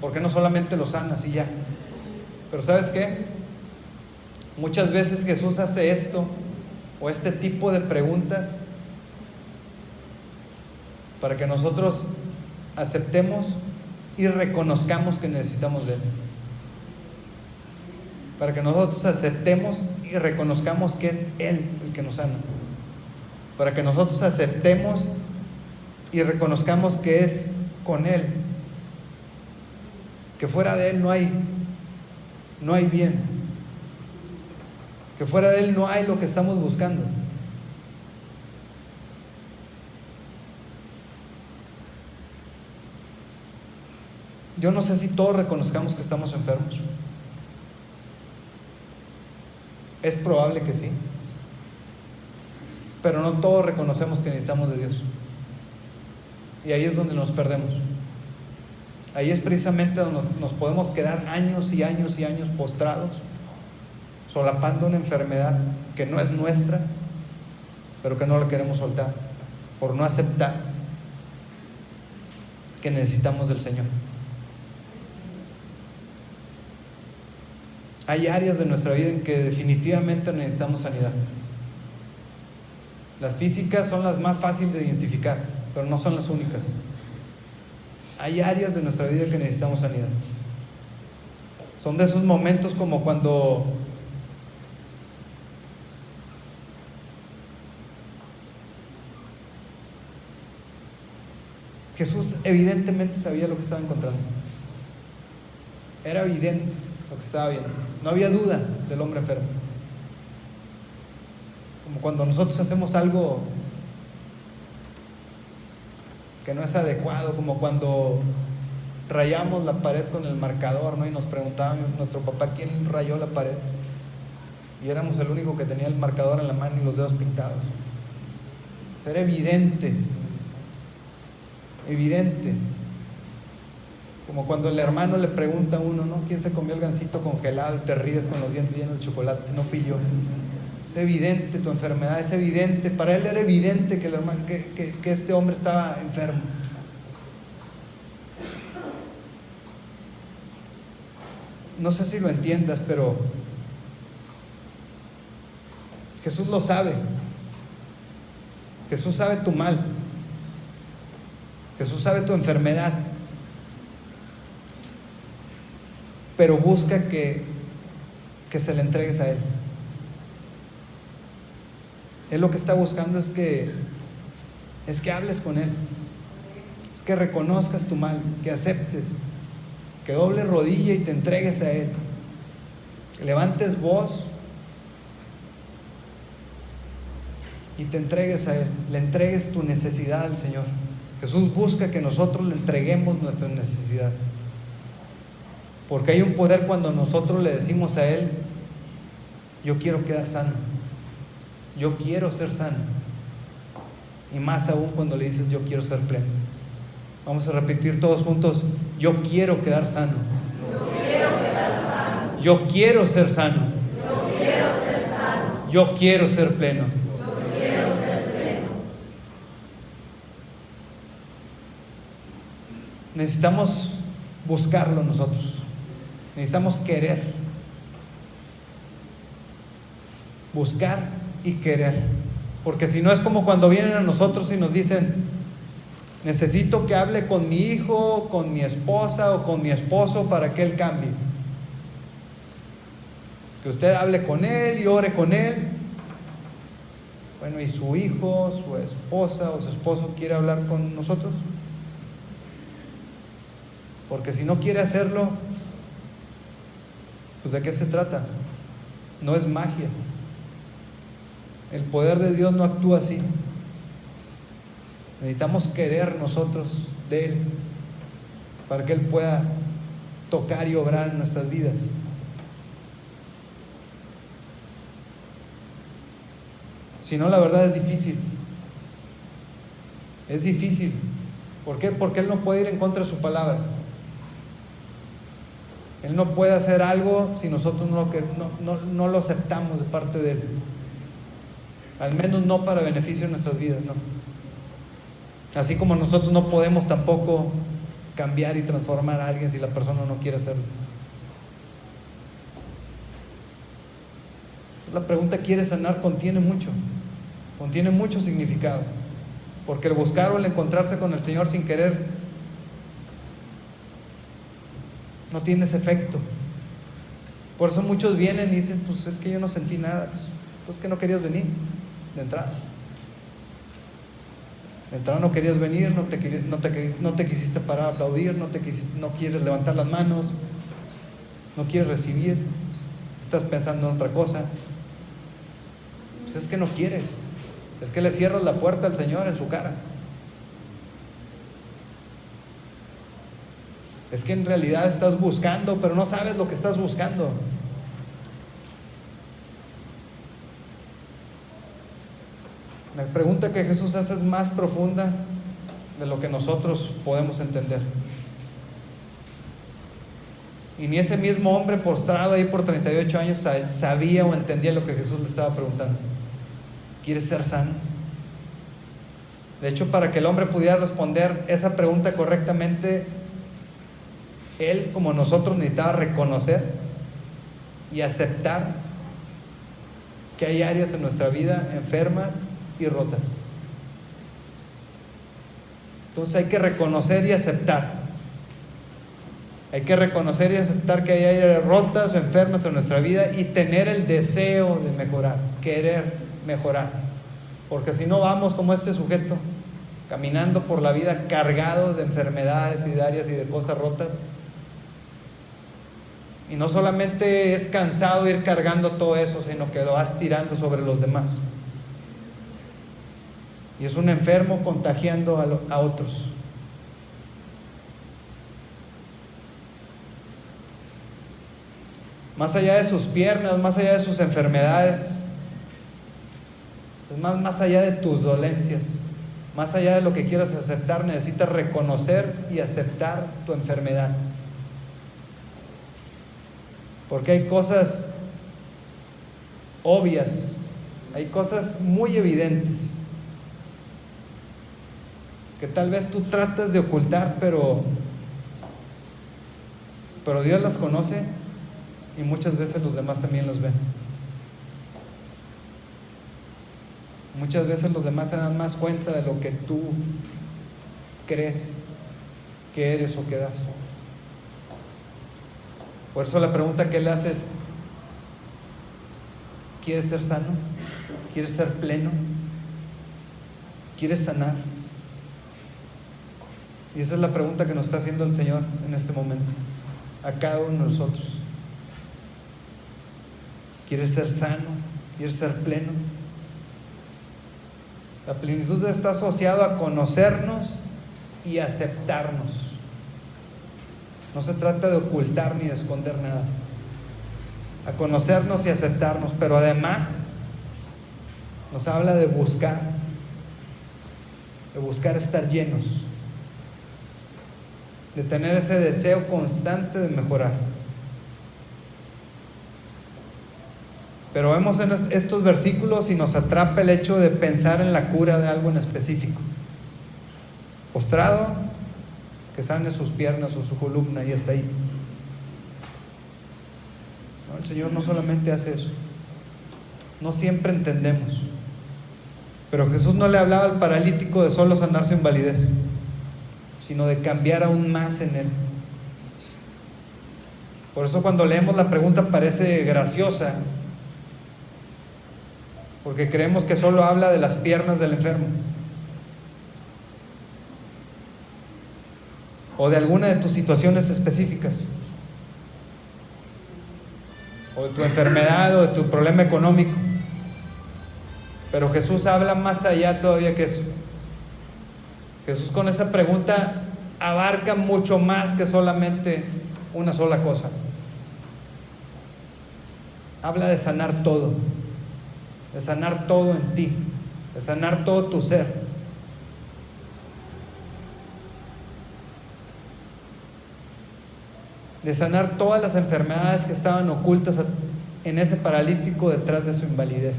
¿Por qué no solamente lo sanas y ya? Pero ¿sabes qué? Muchas veces Jesús hace esto o este tipo de preguntas para que nosotros aceptemos y reconozcamos que necesitamos de Él. Para que nosotros aceptemos y reconozcamos que es Él el que nos sana. Para que nosotros aceptemos y reconozcamos que es con Él. Que fuera de Él no hay bien. Que fuera de Él no hay lo que estamos buscando. Yo no sé si todos reconozcamos que estamos enfermos. Es probable que sí, pero no todos reconocemos que necesitamos de Dios. Y ahí es donde nos perdemos. Ahí es precisamente donde nos podemos quedar años y años y años postrados, solapando una enfermedad que no es nuestra, pero que no la queremos soltar, por no aceptar que necesitamos del Señor. Hay áreas de nuestra vida en que definitivamente necesitamos sanidad. Las físicas son las más fáciles de identificar, pero no son las únicas. Hay áreas de nuestra vida que necesitamos sanidad. Son de esos momentos como cuando Jesús evidentemente sabía lo que estaba encontrando. Era evidente lo que estaba viendo. No había duda del hombre enfermo. Como cuando nosotros hacemos algo que no es adecuado, como cuando rayamos la pared con el marcador, ¿no? Y nos preguntaba nuestro papá quién rayó la pared, y éramos el único que tenía el marcador en la mano y los dedos pintados. O sea, era evidente, como cuando el hermano le pregunta a uno, ¿no? ¿Quién se comió el gansito congelado? Y te ríes con los dientes llenos de chocolate. No fui yo. Es evidente tu enfermedad, es evidente. Para él era evidente que el hermano, que este hombre estaba enfermo. No sé si lo entiendas, pero Jesús lo sabe. Jesús sabe tu mal. Jesús sabe tu enfermedad. Pero busca que se le entregues a Él. Él lo que está buscando es que hables con Él. Es que reconozcas tu mal, que aceptes, que dobles rodilla y te entregues a Él. Que levantes voz y te entregues a Él, le entregues tu necesidad al Señor. Jesús busca que nosotros le entreguemos nuestra necesidad, porque hay un poder cuando nosotros le decimos a Él: yo quiero quedar sano, yo quiero ser sano, y más aún cuando le dices: yo quiero ser pleno. Vamos a repetir todos juntos: yo quiero quedar sano, yo quiero ser sano, yo quiero ser pleno. Necesitamos buscarlo nosotros. Necesitamos querer. Buscar y querer. Porque si no, es como cuando vienen a nosotros y nos dicen: necesito que hable con mi hijo, con mi esposa o con mi esposo para que él cambie. Que usted hable con él y ore con él. Bueno, ¿y su hijo, su esposa o su esposo quiere hablar con nosotros? Porque si no quiere hacerlo, pues ¿de qué se trata? No es magia. El poder de Dios no actúa así. Necesitamos querer nosotros de Él para que Él pueda tocar y obrar en nuestras vidas. Si no, la verdad es difícil. Es difícil. ¿Por qué? Porque Él no puede ir en contra de su palabra. Él no puede hacer algo si nosotros no lo aceptamos de parte de Él. Al menos no para beneficio de nuestras vidas, no. Así como nosotros no podemos tampoco cambiar y transformar a alguien si la persona no quiere hacerlo. La pregunta ¿quiere sanar? Contiene mucho significado. Porque el buscar o el encontrarse con el Señor sin querer no tiene ese efecto. Por eso muchos vienen y dicen: pues es que yo no sentí nada. Pues que no querías venir de entrada. De entrada no querías venir, no te quisiste parar a aplaudir, no quieres levantar las manos, no quieres recibir, estás pensando en otra cosa. Pues es que no quieres, es que le cierras la puerta al Señor en su cara. Es que en realidad estás buscando, pero no sabes lo que estás buscando. La pregunta que Jesús hace es más profunda de lo que nosotros podemos entender. Y ni ese mismo hombre postrado ahí por 38 años sabía o entendía lo que Jesús le estaba preguntando. ¿Quieres ser sano? De hecho, para que el hombre pudiera responder esa pregunta correctamente, él, como nosotros, necesitaba reconocer y aceptar que hay áreas en nuestra vida enfermas y rotas. Entonces hay que reconocer y aceptar. Hay que reconocer y aceptar que hay áreas rotas o enfermas en nuestra vida y tener el deseo de mejorar, querer mejorar. Porque si no, vamos como este sujeto, caminando por la vida cargados de enfermedades y de áreas y de cosas rotas. Y no solamente es cansado ir cargando todo eso, sino que lo vas tirando sobre los demás. Y es un enfermo contagiando a otros. Más allá de sus piernas, más allá de sus enfermedades, es más allá de tus dolencias, más allá de lo que quieras aceptar, necesitas reconocer y aceptar tu enfermedad. Porque hay cosas obvias, hay cosas muy evidentes que tal vez tú tratas de ocultar, pero Dios las conoce y muchas veces los demás también los ven. Muchas veces los demás se dan más cuenta de lo que tú crees que eres o que das. Por eso la pregunta que le haces: ¿quieres ser sano? ¿Quieres ser pleno? ¿Quieres sanar? Y esa es la pregunta que nos está haciendo el Señor en este momento, a cada uno de nosotros. ¿Quieres ser sano? ¿Quieres ser pleno? La plenitud está asociada a conocernos y aceptarnos. No se trata de ocultar ni de esconder nada. A conocernos y aceptarnos, pero además nos habla de buscar estar llenos, de tener ese deseo constante de mejorar. Pero vemos en estos versículos y nos atrapa el hecho de pensar en la cura de algo en específico. Postrado, que sane sus piernas o su columna, y hasta ahí. No, el Señor no solamente hace eso. No siempre entendemos. Pero Jesús no le hablaba al paralítico de solo sanar su invalidez, sino de cambiar aún más en él. Por eso cuando leemos la pregunta parece graciosa, porque creemos que solo habla de las piernas del enfermo, o de alguna de tus situaciones específicas, o de tu enfermedad, o de tu problema económico. Pero Jesús habla más allá todavía que eso. Jesús con esa pregunta abarca mucho más que solamente una sola cosa. Habla de sanar todo, de sanar todo en ti, de sanar todo tu ser. De sanar todas las enfermedades que estaban ocultas en ese paralítico detrás de su invalidez.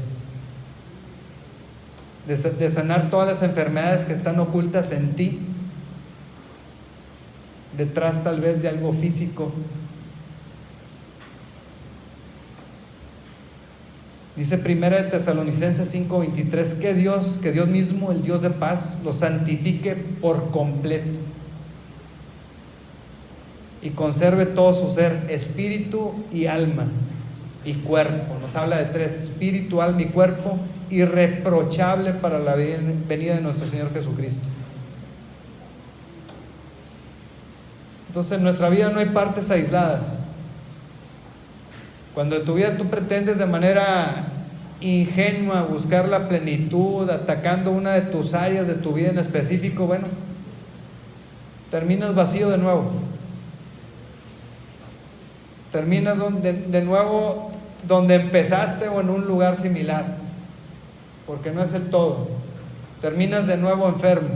De sanar todas las enfermedades que están ocultas en ti, detrás tal vez de algo físico. Dice 1 Tesalonicenses 5:23 que Dios mismo, el Dios de paz, los santifique por completo y conserve todo su ser, espíritu y alma y cuerpo. Nos habla de tres: espíritu, alma y cuerpo, irreprochable para la venida de nuestro Señor Jesucristo. Entonces en nuestra vida no hay partes aisladas. Cuando en tu vida tú pretendes de manera ingenua buscar la plenitud, atacando una de tus áreas de tu vida en específico, bueno, terminas vacío de nuevo. Terminas de nuevo donde empezaste o en un lugar similar, porque no es el todo. Terminas de nuevo enfermo,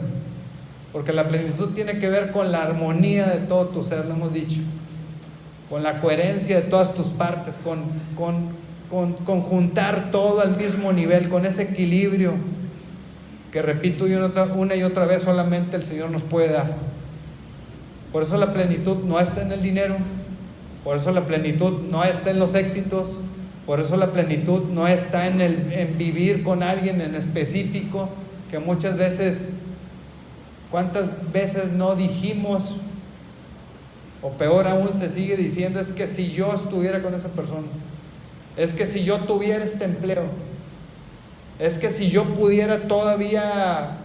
porque la plenitud tiene que ver con la armonía de todo tu ser, lo hemos dicho, con la coherencia de todas tus partes, con juntar todo al mismo nivel, con ese equilibrio que, repito una y otra vez, solamente el Señor nos puede dar. Por eso la plenitud no está en el dinero, por eso la plenitud no está en los éxitos, por eso la plenitud no está en vivir con alguien en específico, que muchas veces, ¿cuántas veces no dijimos, o peor aún se sigue diciendo, es que si yo estuviera con esa persona, es que si yo tuviera este empleo, es que si yo pudiera todavía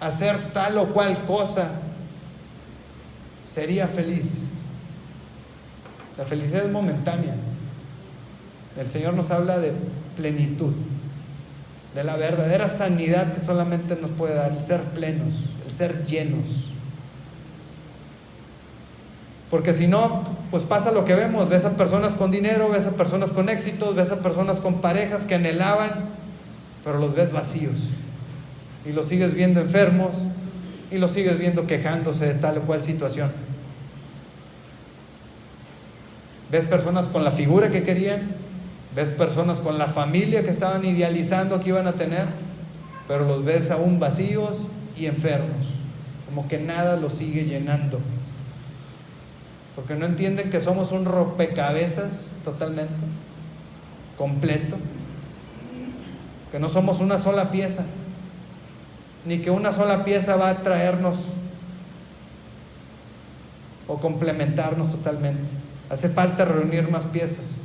hacer tal o cual cosa, sería feliz? La felicidad es momentánea. El Señor nos habla de plenitud, de la verdadera sanidad que solamente nos puede dar, el ser plenos, el ser llenos. Porque si no, pues pasa lo que vemos: ves a personas con dinero, ves a personas con éxitos, ves a personas con parejas que anhelaban, pero los ves vacíos, y los sigues viendo enfermos, y los sigues viendo quejándose de tal o cual situación. Ves personas con la figura que querían, ves personas con la familia que estaban idealizando que iban a tener, pero los ves aún vacíos y enfermos, como que nada los sigue llenando, porque no entienden que somos un rompecabezas totalmente completo, que no somos una sola pieza, ni que una sola pieza va a traernos o complementarnos totalmente. Hace falta reunir más piezas.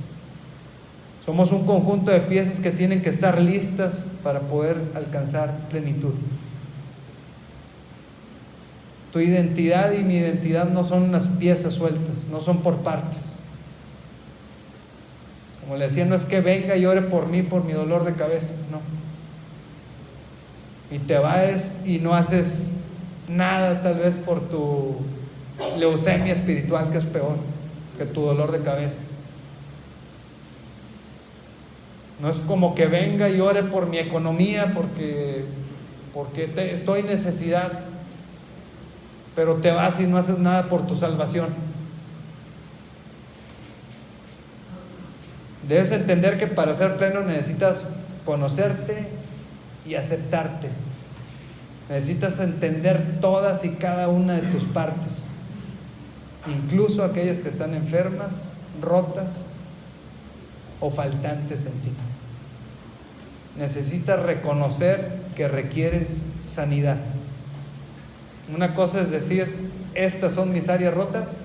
Somos un conjunto de piezas que tienen que estar listas para poder alcanzar plenitud. Tu identidad y mi identidad no son unas piezas sueltas, no son por partes. Como le decía, no es que venga y ore por mí, por mi dolor de cabeza, no. Y te vas y no haces nada tal vez por tu leucemia espiritual, que es peor que tu dolor de cabeza. No es como que venga y ore por mi economía porque estoy en necesidad, pero te vas y no haces nada por tu salvación. Debes entender que para ser pleno necesitas conocerte y aceptarte. Necesitas entender todas y cada una de tus partes, incluso aquellas que están enfermas, rotas o faltantes en ti. Necesitas reconocer que requieres sanidad. Una cosa es decir, estas son mis áreas rotas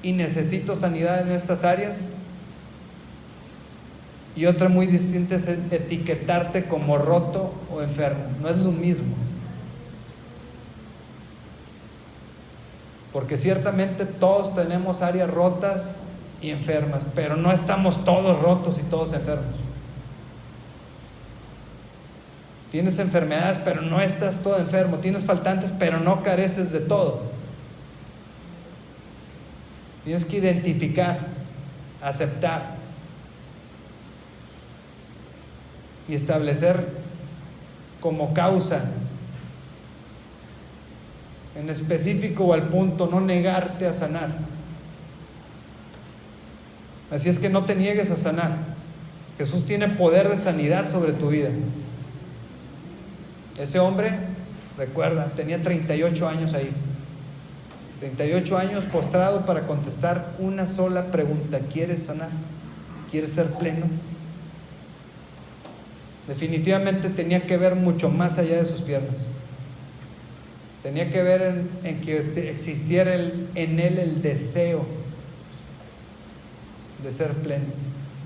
y necesito sanidad en estas áreas, y otra muy distinta es etiquetarte como roto o enfermo. No es lo mismo, porque ciertamente todos tenemos áreas rotas y enfermas, pero no estamos todos rotos y todos enfermos. Tienes enfermedades, pero no estás todo enfermo. Tienes faltantes, pero no careces de todo. Tienes que identificar, aceptar y establecer como causa en específico o al punto, no negarte a sanar. Así es que no te niegues a sanar. Jesús tiene poder de sanidad sobre tu vida. Ese hombre, recuerda, tenía 38 años ahí. 38 años postrado para contestar una sola pregunta: ¿quieres sanar? ¿Quieres ser pleno? Definitivamente tenía que ver mucho más allá de sus piernas. Tenía que ver en que existiera en él el deseo de ser pleno,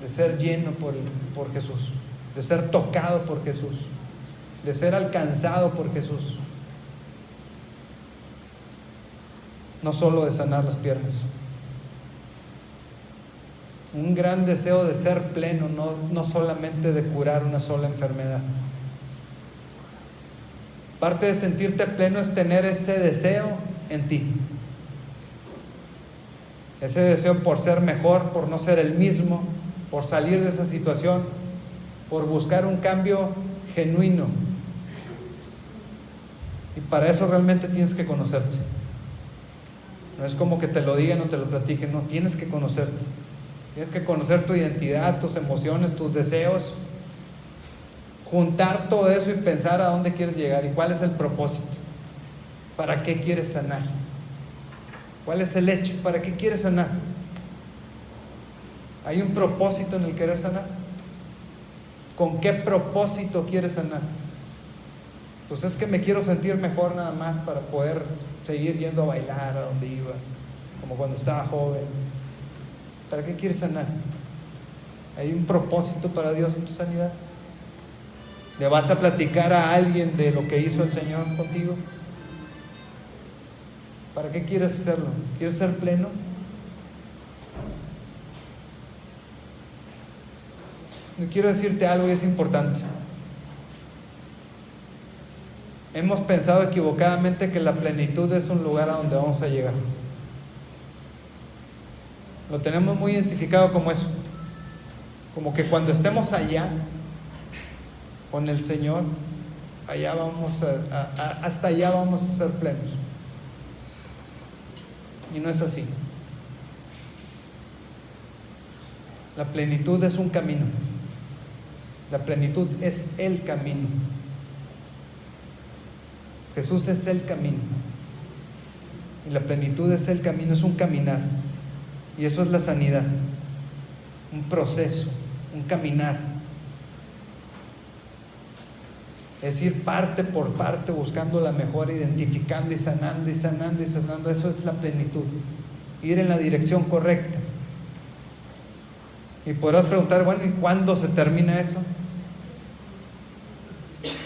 de ser lleno por Jesús, de ser tocado por Jesús, de ser alcanzado por Jesús. No solo de sanar las piernas. Un gran deseo de ser pleno, no solamente de curar una sola enfermedad. Parte de sentirte pleno es tener ese deseo en ti. Ese deseo por ser mejor, por no ser el mismo, por salir de esa situación, por buscar un cambio genuino. Y para eso realmente tienes que conocerte. No es como que te lo digan o te lo platiquen, no, tienes que conocerte. Tienes que conocer tu identidad, tus emociones, tus deseos. Juntar todo eso y pensar a dónde quieres llegar y cuál es el propósito. ¿Para qué quieres sanar? ¿Cuál es el hecho? ¿Para qué quieres sanar? ¿Hay un propósito en el querer sanar? ¿Con qué propósito quieres sanar? Pues es que me quiero sentir mejor nada más para poder seguir yendo a bailar a donde iba, como cuando estaba joven. ¿Para qué quieres sanar? ¿Hay un propósito para Dios en tu sanidad? ¿Le vas a platicar a alguien de lo que hizo el Señor contigo? ¿Para qué quieres hacerlo? ¿Quieres ser pleno? Yo quiero decirte algo y es importante. Hemos pensado equivocadamente que la plenitud es un lugar a donde vamos a llegar. Lo tenemos muy identificado como eso. Como que cuando estemos allá con el Señor, allá vamos hasta allá vamos a ser plenos. Y no es así. La plenitud es un camino. La plenitud es el camino. Jesús es el camino. Y la plenitud es el camino, es un caminar. Y eso es la sanidad. Un proceso, un caminar. Es ir parte por parte buscando la mejor, identificando y sanando y sanando y sanando. Eso es la plenitud, ir en la dirección correcta. Y podrás preguntar, bueno, ¿y cuándo se termina eso?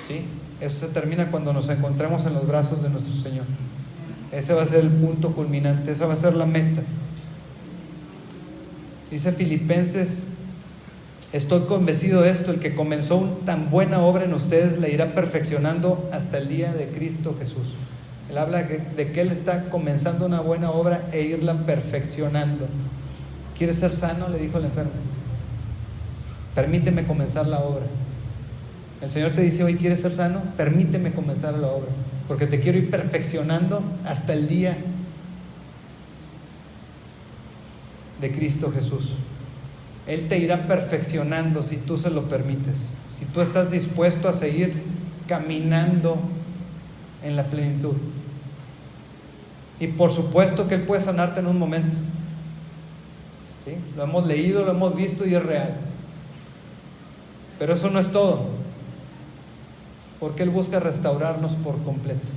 Sí, eso se termina cuando nos encontremos en los brazos de nuestro Señor. Ese va a ser el punto culminante, esa va a ser la meta. Dice Filipenses: estoy convencido de esto, el que comenzó tan buena obra en ustedes la irá perfeccionando hasta el día de Cristo Jesús. Él habla de que Él está comenzando una buena obra e irla perfeccionando. ¿Quieres ser sano?, le dijo el enfermo. Permíteme comenzar la obra. El Señor te dice hoy: ¿quieres ser sano? Permíteme comenzar la obra, porque te quiero ir perfeccionando hasta el día de Cristo Jesús. Él te irá perfeccionando si tú se lo permites, si tú estás dispuesto a seguir caminando en la plenitud. Y por supuesto que Él puede sanarte en un momento, ¿sí? Lo hemos leído, lo hemos visto y es real. Pero eso no es todo, porque Él busca restaurarnos por completo.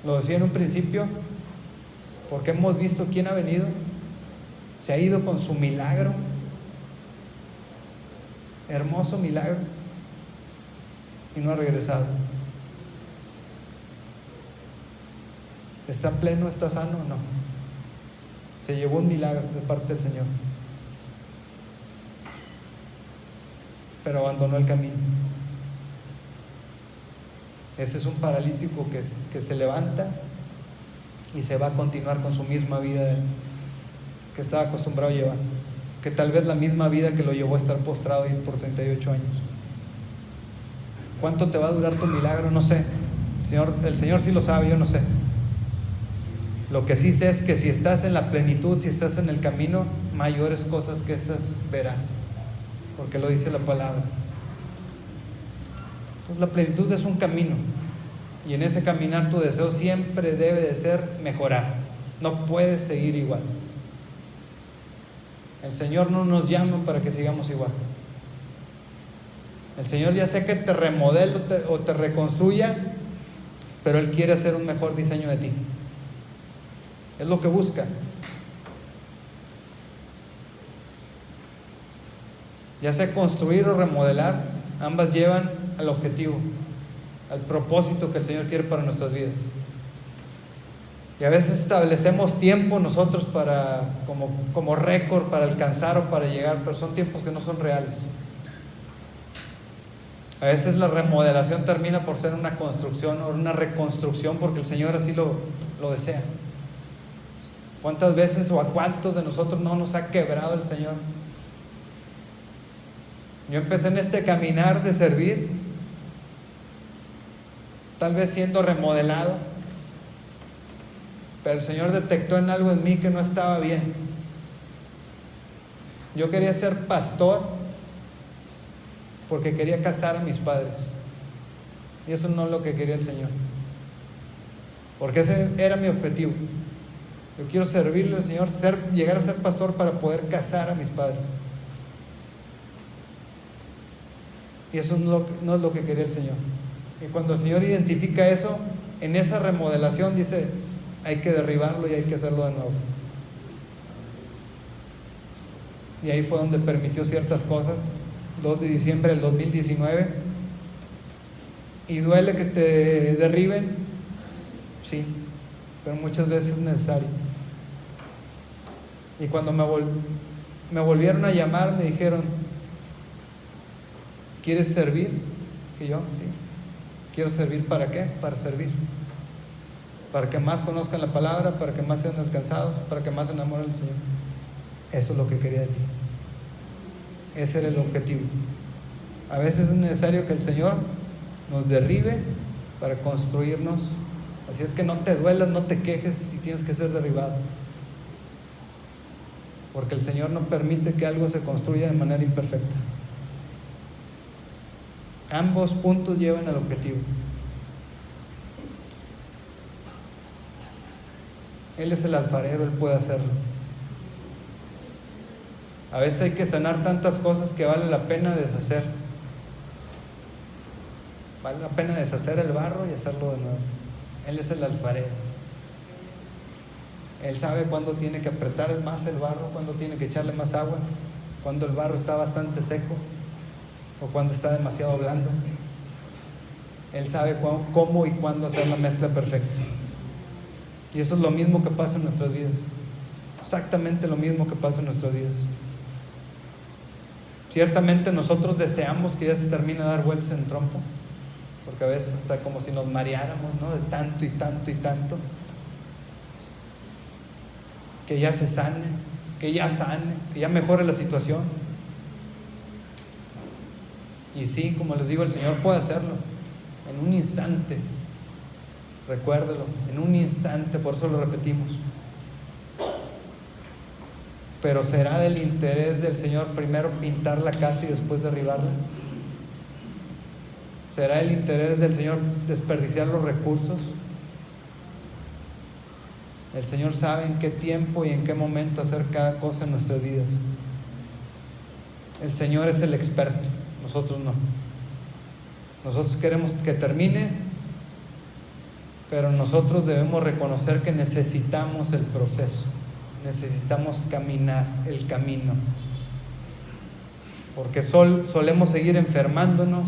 Lo decía en un principio, porque hemos visto quién ha venido, se ha ido con su milagro, hermoso milagro, y no ha regresado. ¿Está pleno, está sano o no? Se llevó un milagro de parte del Señor, pero abandonó el camino. Ese es un paralítico que se levanta y se va a continuar con su misma vida que estaba acostumbrado a llevar, que tal vez la misma vida que lo llevó a estar postrado ahí por 38 años. ¿Cuánto te va a durar tu milagro? No sé. El Señor sí lo sabe, yo no sé. Lo que sí sé es que si estás en la plenitud, si estás en el camino, mayores cosas que esas verás, porque lo dice la palabra. Pues la plenitud es un camino, y en ese caminar tu deseo siempre debe de ser mejorar. No puedes seguir igual. El Señor no nos llama para que sigamos igual. El Señor ya sea que te remodele o te reconstruya, pero Él quiere hacer un mejor diseño de ti. Es lo que busca. Ya sea construir o remodelar, ambas llevan al objetivo, al propósito que el Señor quiere para nuestras vidas. Y a veces establecemos tiempo nosotros como récord para alcanzar o para llegar, pero son tiempos que no son reales. A veces la remodelación termina por ser una construcción o una reconstrucción, porque el Señor así lo desea. ¿Cuántas veces o a cuántos de nosotros no nos ha quebrado el Señor? Yo empecé en este caminar de servir, tal vez siendo remodelado, pero el Señor detectó en algo en mí que no estaba bien. Yo quería ser pastor porque quería casar a mis padres, y eso no es lo que quería el Señor, porque ese era mi objetivo. Yo quiero servirle al Señor, llegar a ser pastor para poder casar a mis padres, y eso no es lo que quería el Señor. Y cuando el Señor identifica eso, en esa remodelación dice: hay que derribarlo y hay que hacerlo de nuevo. Y ahí fue donde permitió ciertas cosas. 2 de diciembre del 2019. ¿Y duele que te derriben? Sí, pero muchas veces es necesario. Y cuando me volvieron a llamar, me dijeron: ¿quieres servir? Y yo: sí. ¿Quiero servir para qué? Para servir, para que más conozcan la palabra, para que más sean alcanzados, para que más se enamoren del Señor. Eso es lo que quería de ti. Ese era el objetivo. A veces es necesario que el Señor nos derribe para construirnos. Así es que no te duelas, no te quejes si tienes que ser derribado, porque el Señor no permite que algo se construya de manera imperfecta. Ambos puntos llevan al objetivo. Él es el alfarero, Él puede hacerlo. A veces hay que sanar tantas cosas que vale la pena deshacer. Vale la pena deshacer el barro y hacerlo de nuevo. Él es el alfarero. Él sabe cuándo tiene que apretar más el barro, cuándo tiene que echarle más agua, cuándo el barro está bastante seco o cuándo está demasiado blando. Él sabe cómo y cuándo hacer la mezcla perfecta. Y eso es lo mismo que pasa en nuestras vidas. Exactamente lo mismo que pasa en nuestras vidas. Ciertamente nosotros deseamos que ya se termine de dar vueltas en trompo, porque a veces está como si nos mareáramos, ¿no? De tanto y tanto y tanto. Que ya se sane, que ya mejore la situación. Y sí, como les digo, el Señor puede hacerlo en un instante. Recuérdelo, en un instante, por eso lo repetimos. Pero ¿será del interés del Señor primero pintar la casa y después derribarla? ¿Será el interés del Señor desperdiciar los recursos? El Señor sabe en qué tiempo y en qué momento hacer cada cosa en nuestras vidas. El Señor es el experto, nosotros no. Nosotros queremos que termine, pero nosotros debemos reconocer que necesitamos el proceso. Necesitamos caminar el camino, porque solemos seguir enfermándonos,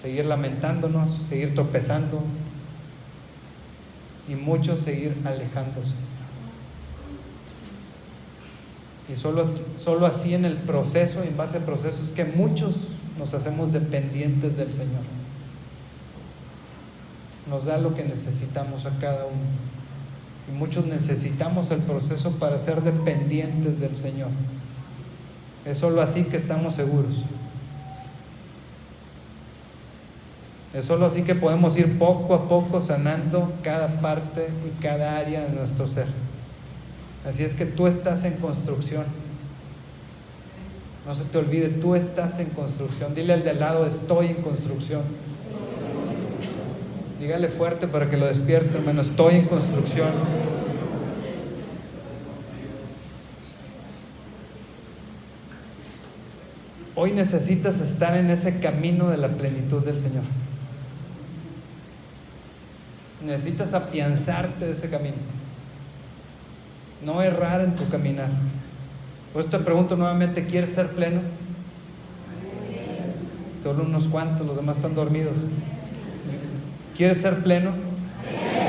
seguir lamentándonos, seguir tropezando y muchos seguir alejándose. Y solo así en el proceso y en base al proceso es que muchos nos hacemos dependientes del Señor. Nos da lo que necesitamos a cada uno. Y muchos necesitamos el proceso para ser dependientes del Señor. Es solo así que estamos seguros. Es solo así que podemos ir poco a poco sanando cada parte y cada área de nuestro ser. Así es que tú estás en construcción. No se te olvide, tú estás en construcción. Dile al de al lado, estoy en construcción. Dígale fuerte para que lo despierte, hermano, estoy en construcción. Hoy necesitas estar en ese camino de la plenitud del Señor. Necesitas afianzarte de ese camino. No errar en tu caminar. Por eso te pregunto nuevamente, ¿quieres ser pleno? Solo unos cuantos, los demás están dormidos. ¿Quieres ser pleno?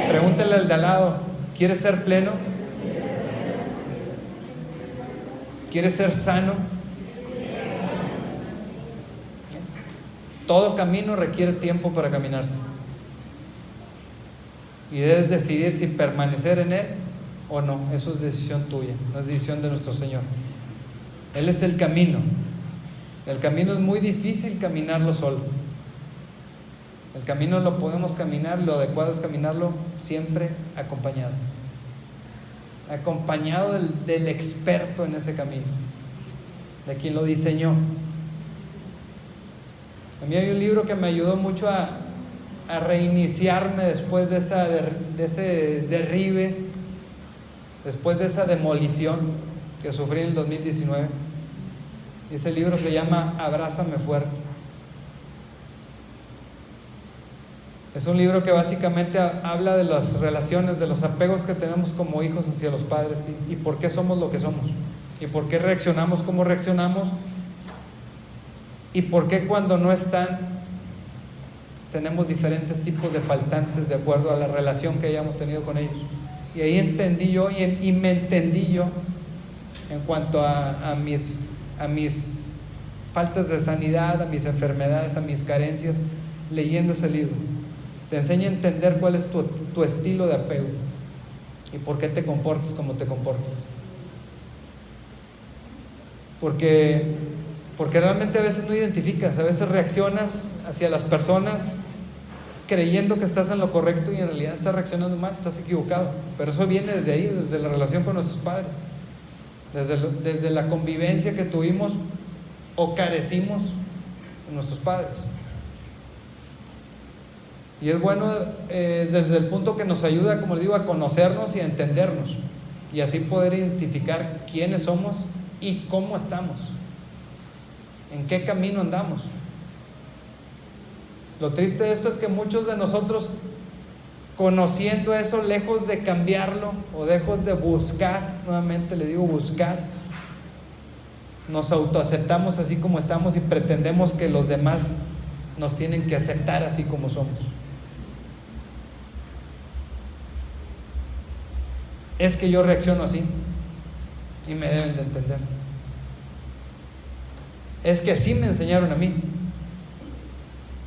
Pregúntale al de al lado, ¿quieres ser pleno? ¿Quieres ser sano? Todo camino requiere tiempo para caminarse. Y debes decidir si permanecer en él o no. Eso es decisión tuya, no es decisión de nuestro Señor. Él es el camino. El camino es muy difícil caminarlo solo. El camino lo podemos caminar, lo adecuado es caminarlo siempre acompañado. Acompañado del experto en ese camino, de quien lo diseñó. A mí hay un libro que me ayudó mucho a reiniciarme después de ese derribe, después de esa demolición que sufrí en el 2019. Y ese libro se llama Abrázame Fuerte. Es un libro que básicamente habla de las relaciones, de los apegos que tenemos como hijos hacia los padres y por qué somos lo que somos y por qué reaccionamos como reaccionamos y por qué cuando no están tenemos diferentes tipos de faltantes de acuerdo a la relación que hayamos tenido con ellos. Y ahí entendí yo y me entendí yo en cuanto a mis faltas de sanidad, a mis enfermedades, a mis carencias, leyendo ese libro. Te enseña a entender cuál es tu estilo de apego y por qué te comportas como te comportas. Porque realmente a veces no identificas, a veces reaccionas hacia las personas creyendo que estás en lo correcto y en realidad estás reaccionando mal, estás equivocado. Pero eso viene desde ahí, desde la relación con nuestros padres, desde la convivencia que tuvimos o carecimos de nuestros padres. Y es bueno desde el punto que nos ayuda, como les digo, a conocernos y a entendernos y así poder identificar quiénes somos y cómo estamos, en qué camino andamos. Lo triste de esto es que muchos de nosotros, conociendo eso, lejos de cambiarlo o lejos de buscar, nuevamente le digo buscar, nos autoaceptamos así como estamos y pretendemos que los demás nos tienen que aceptar así como somos. Es que yo reacciono así y me deben de entender. Es que así me enseñaron a mí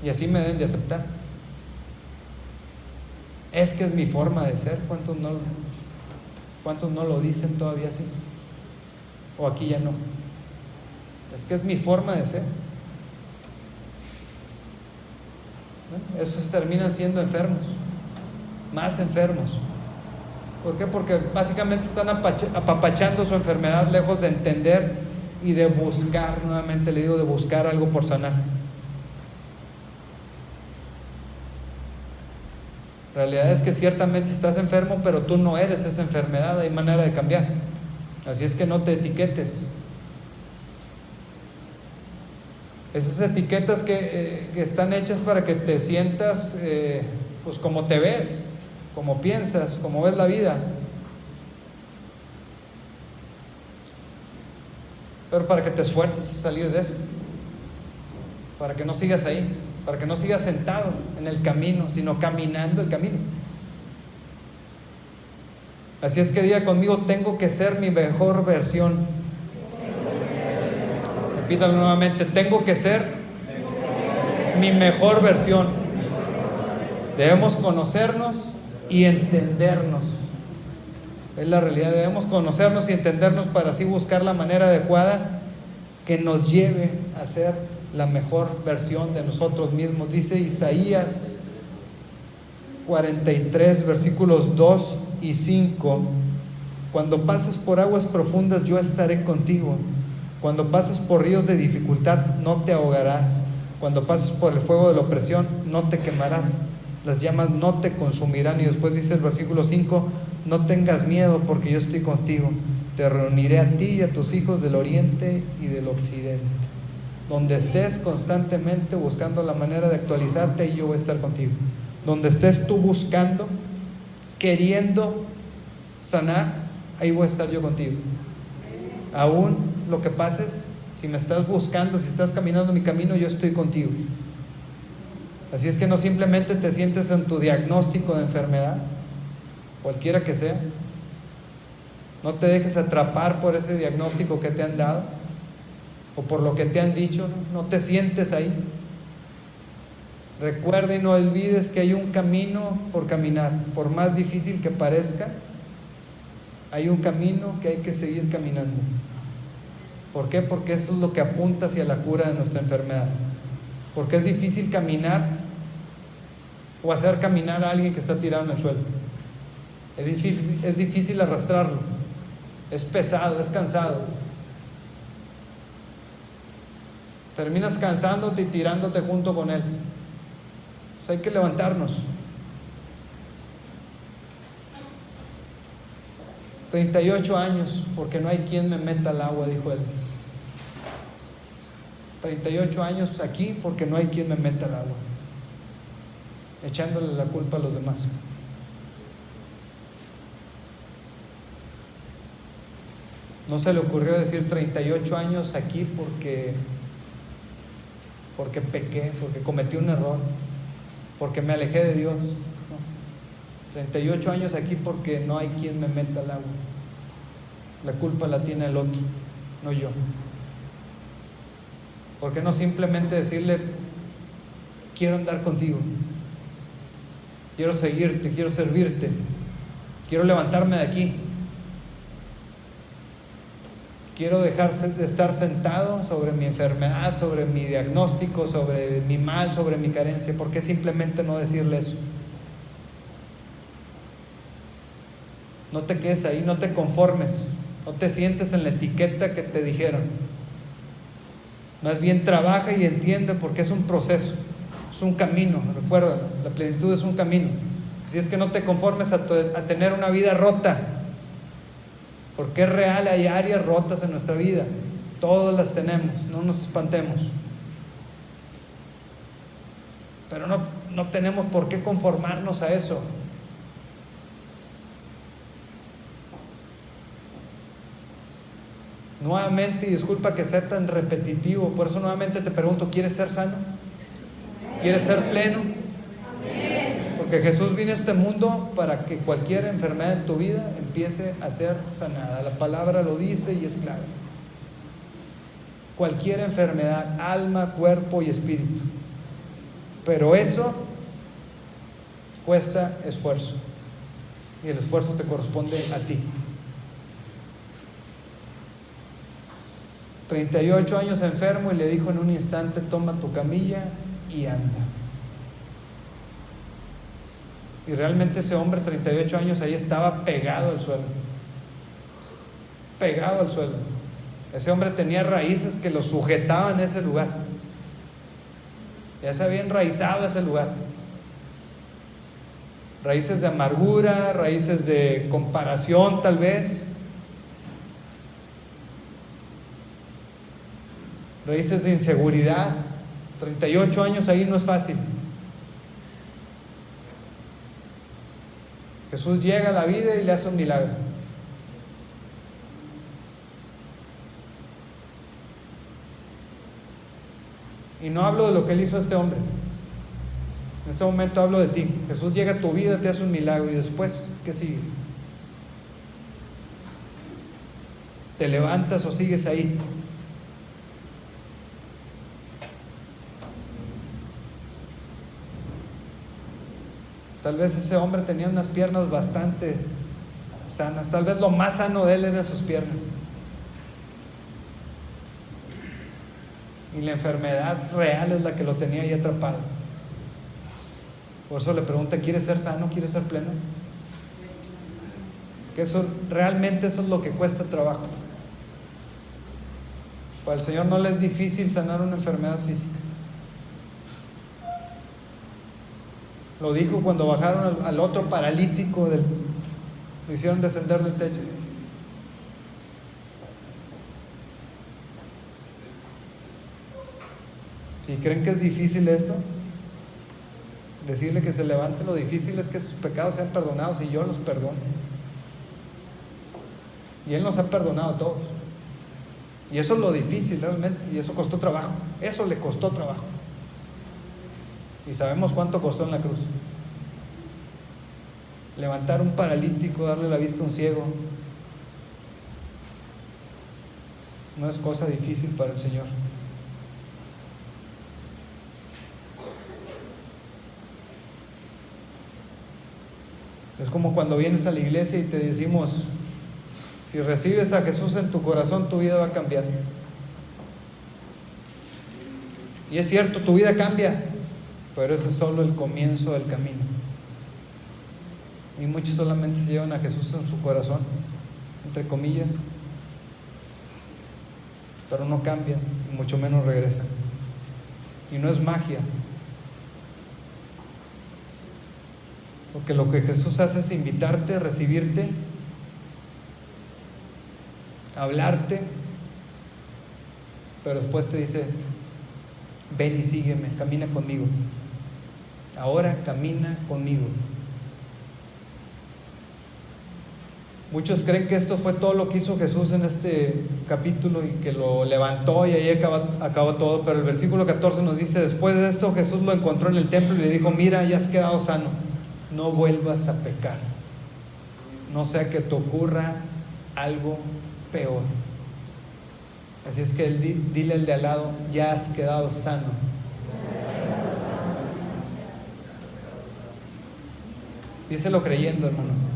y así me deben de aceptar. Es que es mi forma de ser. ¿Cuántos no lo dicen todavía así? O aquí ya no. Es que es mi forma de ser. ¿No? Esos terminan siendo enfermos, más enfermos. ¿Por qué? Porque básicamente están apapachando su enfermedad lejos de entender y de buscar, nuevamente le digo, de buscar algo por sanar. La realidad es que ciertamente estás enfermo, pero tú no eres esa enfermedad, hay manera de cambiar. Así es que no te etiquetes. Esas etiquetas que están hechas para que te sientas pues como te ves, como piensas, como ves la vida. Pero para que te esfuerces a salir de eso, para que no sigas ahí, para que no sigas sentado en el camino, sino caminando el camino. Así es que diga conmigo: tengo que ser mi mejor versión. Repítalo nuevamente: tengo que ser mi mejor versión. Debemos conocernos y entendernos. Es la realidad, debemos conocernos y entendernos para así buscar la manera adecuada que nos lleve a ser la mejor versión de nosotros mismos. Dice Isaías 43, versículos 2 y 5: cuando pases por aguas profundas, yo estaré contigo. Cuando pases por ríos de dificultad, no te ahogarás. Cuando pases por el fuego de la opresión, no te quemarás. Las llamas no te consumirán. Y después dice el versículo 5: no tengas miedo, porque yo estoy contigo. Te reuniré a ti y a tus hijos del oriente y del occidente. Donde estés constantemente buscando la manera de actualizarte, y yo voy a estar contigo. Donde estés tú buscando, queriendo sanar, ahí voy a estar yo contigo. Aún lo que pases, si me estás buscando, si estás caminando mi camino, yo estoy contigo. Así es que no simplemente te sientes en tu diagnóstico de enfermedad, cualquiera que sea. No te dejes atrapar por ese diagnóstico que te han dado o por lo que te han dicho. No te sientes ahí. Recuerda y no olvides que hay un camino por caminar. Por más difícil que parezca, hay un camino que hay que seguir caminando. ¿Por qué? Porque eso es lo que apunta hacia la cura de nuestra enfermedad. Porque es difícil caminar o hacer caminar a alguien que está tirado en el suelo. Es difícil arrastrarlo. Es pesado, es cansado. Terminas cansándote y tirándote junto con él. Pues hay que levantarnos. 38 años, porque no hay quien me meta al agua, dijo él. 38 años aquí porque no hay quien me meta al agua, echándole la culpa a los demás. No se le ocurrió decir 38 años aquí porque pequé, porque cometí un error, porque me alejé de Dios. No. 38 años aquí porque no hay quien me meta al agua. La culpa la tiene el otro, no yo. ¿Por qué no simplemente decirle: quiero andar contigo, quiero seguirte, quiero servirte, quiero levantarme de aquí, quiero dejar de estar sentado sobre mi enfermedad, sobre mi diagnóstico, sobre mi mal, sobre mi carencia? ¿Por qué simplemente no decirle eso? No te quedes ahí, no te conformes, no te sientes en la etiqueta que te dijeron. Más bien trabaja y entiende, porque es un proceso, es un camino. Recuerda, la plenitud es un camino. Si es que no te conformes a tener una vida rota, porque es real, hay áreas rotas en nuestra vida, todas las tenemos, no nos espantemos. Pero no tenemos por qué conformarnos a eso. Nuevamente, y disculpa que sea tan repetitivo, por eso nuevamente te pregunto, ¿quieres ser sano? ¿Quieres ser pleno? Porque Jesús vino a este mundo para que cualquier enfermedad en tu vida empiece a ser sanada. La palabra lo dice y es claro. Cualquier enfermedad, alma, cuerpo y espíritu. Pero eso cuesta esfuerzo. Y el esfuerzo te corresponde a ti. 38 años enfermo y le dijo en un instante: toma tu camilla y anda. Y realmente ese hombre, 38 años, ahí estaba pegado al suelo. Pegado al suelo. Ese hombre tenía raíces que lo sujetaban en ese lugar. Ya se había enraizado ese lugar. Raíces de amargura, raíces de comparación tal vez. Raíces de inseguridad. 38 años ahí no es fácil. Jesús llega a la vida y le hace un milagro. Y no hablo de lo que él hizo a este hombre. En este momento hablo de ti. Jesús llega a tu vida, te hace un milagro, y después, ¿qué sigue? ¿Te levantas o sigues ahí? Tal vez ese hombre tenía unas piernas bastante sanas. Tal vez lo más sano de él eran sus piernas. Y la enfermedad real es la que lo tenía ahí atrapado. Por eso le pregunta: ¿quieres ser sano? ¿Quieres ser pleno? Que realmente eso es lo que cuesta trabajo. Para el Señor no le es difícil sanar una enfermedad física. Lo dijo cuando bajaron al otro paralítico, lo hicieron descender del techo. Si creen que es difícil esto, decirle que se levante, lo difícil es que sus pecados sean perdonados, y yo los perdono. Y Él nos ha perdonado a todos. Y eso es lo difícil realmente, y eso costó trabajo. Eso le costó trabajo. Y sabemos cuánto costó en la cruz. Levantar un paralítico, darle la vista a un ciego, no es cosa difícil para el Señor. Es como cuando vienes a la iglesia y te decimos: si recibes a Jesús en tu corazón, tu vida va a cambiar. Y es cierto, tu vida cambia, pero ese es solo el comienzo del camino. Y muchos solamente se llevan a Jesús en su corazón, entre comillas, pero no cambian, y mucho menos regresan. Y no es magia, porque lo que Jesús hace es invitarte, recibirte, hablarte, pero después te dice: ven y sígueme, camina conmigo. Ahora camina conmigo. Muchos creen que esto fue todo lo que hizo Jesús en este capítulo y que lo levantó y ahí acabó todo, pero el versículo 14 nos dice: después de esto Jesús lo encontró en el templo y le dijo: mira, ya has quedado sano, no vuelvas a pecar, no sea que te ocurra algo peor. Así es que dile al de al lado: ya has quedado sano. Díselo creyendo, hermano.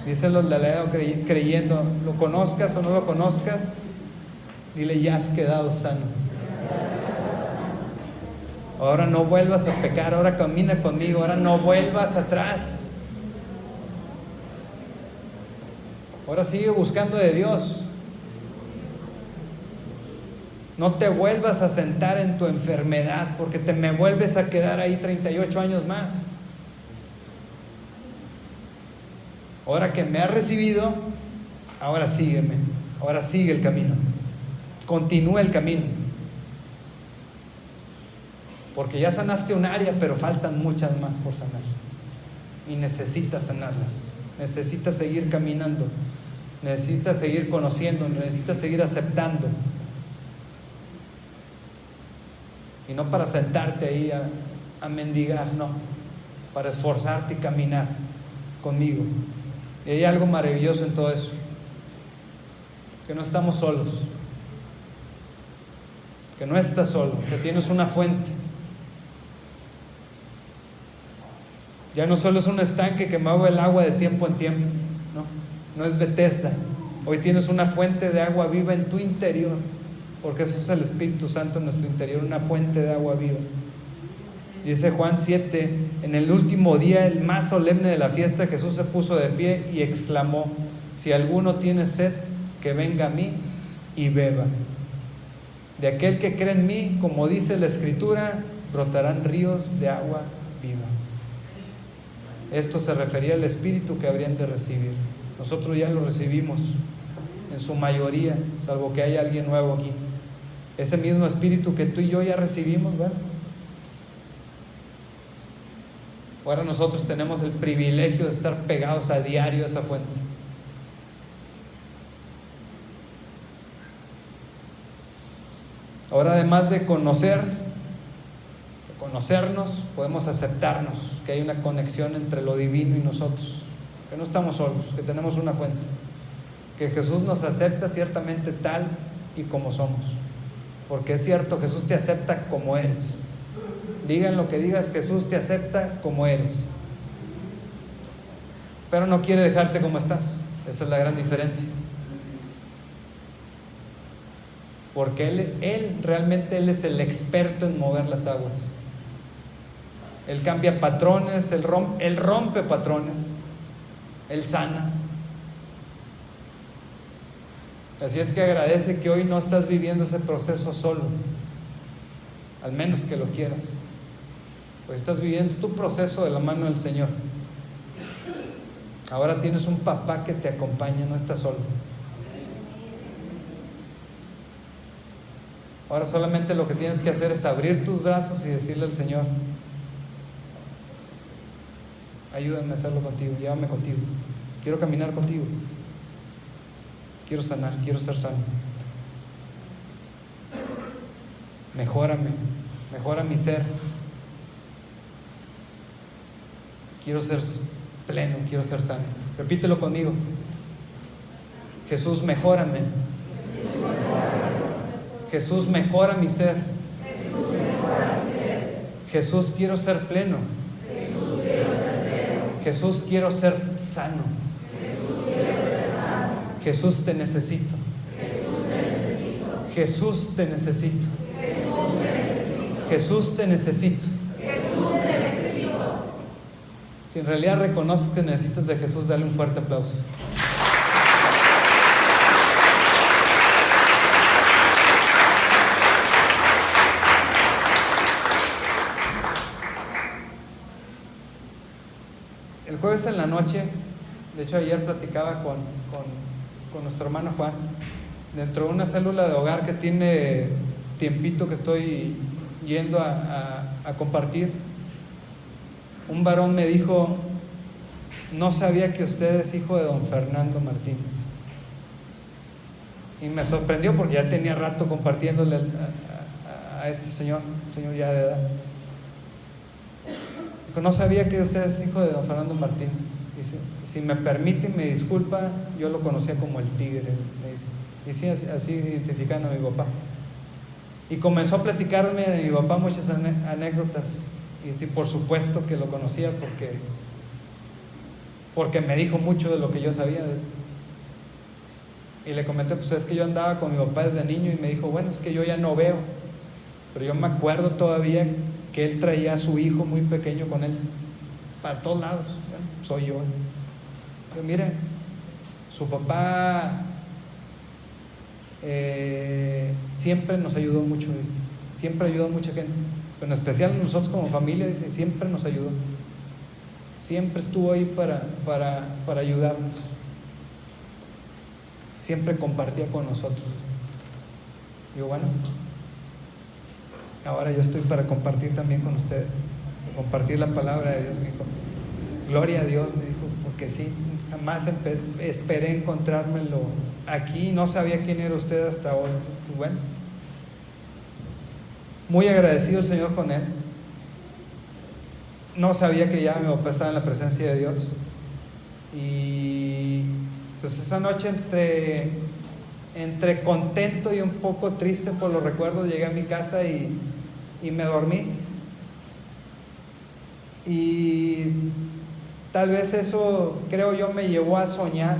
Díselo al de al lado creyendo. Lo conozcas o no lo conozcas, dile: ya has quedado sano. Ahora no vuelvas a pecar, ahora camina conmigo, ahora no vuelvas atrás. Ahora sigue buscando de Dios. No te vuelvas a sentar en tu enfermedad, porque me vuelves a quedar ahí 38 años más. Ahora que me has recibido, ahora sígueme, ahora sigue el camino, continúa el camino. Porque ya sanaste un área, pero faltan muchas más por sanar. Y necesitas sanarlas. Necesitas seguir caminando. Necesitas seguir conociendo. Necesitas seguir aceptando. Y no para sentarte ahí a mendigar, no. Para esforzarte y caminar conmigo. Y hay algo maravilloso en todo eso. Que no estamos solos. Que no estás solo. Que tienes una fuente. Ya no solo es un estanque que mueve el agua de tiempo en tiempo. No es Bethesda. Hoy tienes una fuente de agua viva en tu interior. Porque eso es el Espíritu Santo en nuestro interior. Una fuente de agua viva. Dice Juan 7, en el último día, el más solemne de la fiesta, Jesús se puso de pie y exclamó: si alguno tiene sed, que venga a mí y beba. De aquel que cree en mí, como dice la Escritura, brotarán ríos de agua viva. Esto se refería al Espíritu que habrían de recibir. Nosotros ya lo recibimos en su mayoría, salvo que haya alguien nuevo aquí. Ese mismo Espíritu que tú y yo ya recibimos, ¿verdad? Ahora nosotros tenemos el privilegio de estar pegados a diario a esa fuente. Ahora, además de conocernos, podemos aceptarnos, que hay una conexión entre lo divino y nosotros, que no estamos solos, que tenemos una fuente, que Jesús nos acepta ciertamente tal y como somos, porque es cierto, Jesús te acepta como eres. Digan lo que digas, Jesús te acepta como eres, pero no quiere dejarte como estás. Esa es la gran diferencia, porque Él realmente es el experto en mover las aguas. Él cambia patrones, Él rompe patrones, Él sana. Así es que agradece que hoy no estás viviendo ese proceso solo, al menos que lo quieras. Pues estás viviendo tu proceso de la mano del Señor. Ahora tienes un papá que te acompaña, no estás solo. Ahora solamente lo que tienes que hacer es abrir tus brazos y decirle al Señor: ayúdame a hacerlo contigo, llévame contigo, quiero caminar contigo, quiero sanar, quiero ser sano. Mejórame, mejora mi ser. Quiero ser pleno, quiero ser sano. Repítelo conmigo: Jesús, mejórame. Jesús, mejora mi ser. Jesús, quiero ser pleno. Jesús, quiero ser sano. Jesús, te necesito. Jesús, te necesito. Jesús, te necesito. Si en realidad reconoces que necesitas de Jesús, dale un fuerte aplauso. El jueves en la noche, de hecho ayer platicaba con nuestro hermano Juan, dentro de una célula de hogar que tiene tiempito que estoy yendo a compartir. Un varón me dijo: no sabía que usted es hijo de don Fernando Martínez. Y me sorprendió porque ya tenía rato compartiéndole a este señor ya de edad. Dijo: no sabía que usted es hijo de don Fernando Martínez. Dice: si me permite, me disculpa, yo lo conocía como el tigre, me dice. Y sí, así identificando a mi papá. Y comenzó a platicarme de mi papá muchas anécdotas. Y por supuesto que lo conocía porque me dijo mucho de lo que yo sabía de él. Y le comenté: pues es que yo andaba con mi papá desde niño. Y me dijo: bueno, es que yo ya no veo, pero yo me acuerdo todavía que él traía a su hijo muy pequeño con él para todos lados. Bueno, soy yo. Pero mire, su papá siempre nos ayudó mucho, dice. Siempre ayudó a mucha gente, pero en especial nosotros como familia, dice, siempre nos ayudó. Siempre estuvo ahí para ayudarnos. Siempre compartía con nosotros. Digo, bueno, ahora yo estoy para compartir también con ustedes, compartir la palabra de Dios. Me dijo, gloria a Dios, me dijo, porque sí, jamás esperé encontrármelo aquí, no sabía quién era usted hasta hoy. Y bueno, muy agradecido el Señor con él. No sabía que ya mi papá estaba en la presencia de Dios. Y pues esa noche entre contento y un poco triste por los recuerdos, llegué a mi casa y me dormí. Y tal vez eso, creo yo, me llevó a soñar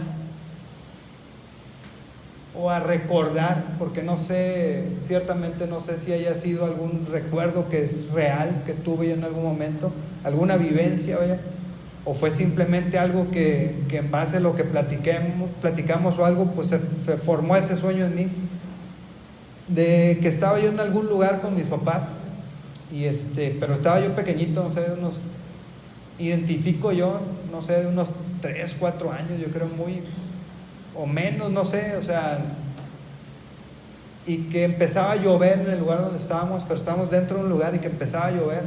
o a recordar, porque no sé, ciertamente no sé si haya sido algún recuerdo que es real, que tuve yo en algún momento, alguna vivencia, vaya, o fue simplemente algo que en base a lo que platicamos o algo, pues se formó ese sueño en mí, de que estaba yo en algún lugar con mis papás, pero estaba yo pequeñito, no sé, identifico yo, no sé, de unos 3, 4 años, yo creo, muy o menos, no sé, o sea, y que empezaba a llover en el lugar donde estábamos, pero estábamos dentro de un lugar y que empezaba a llover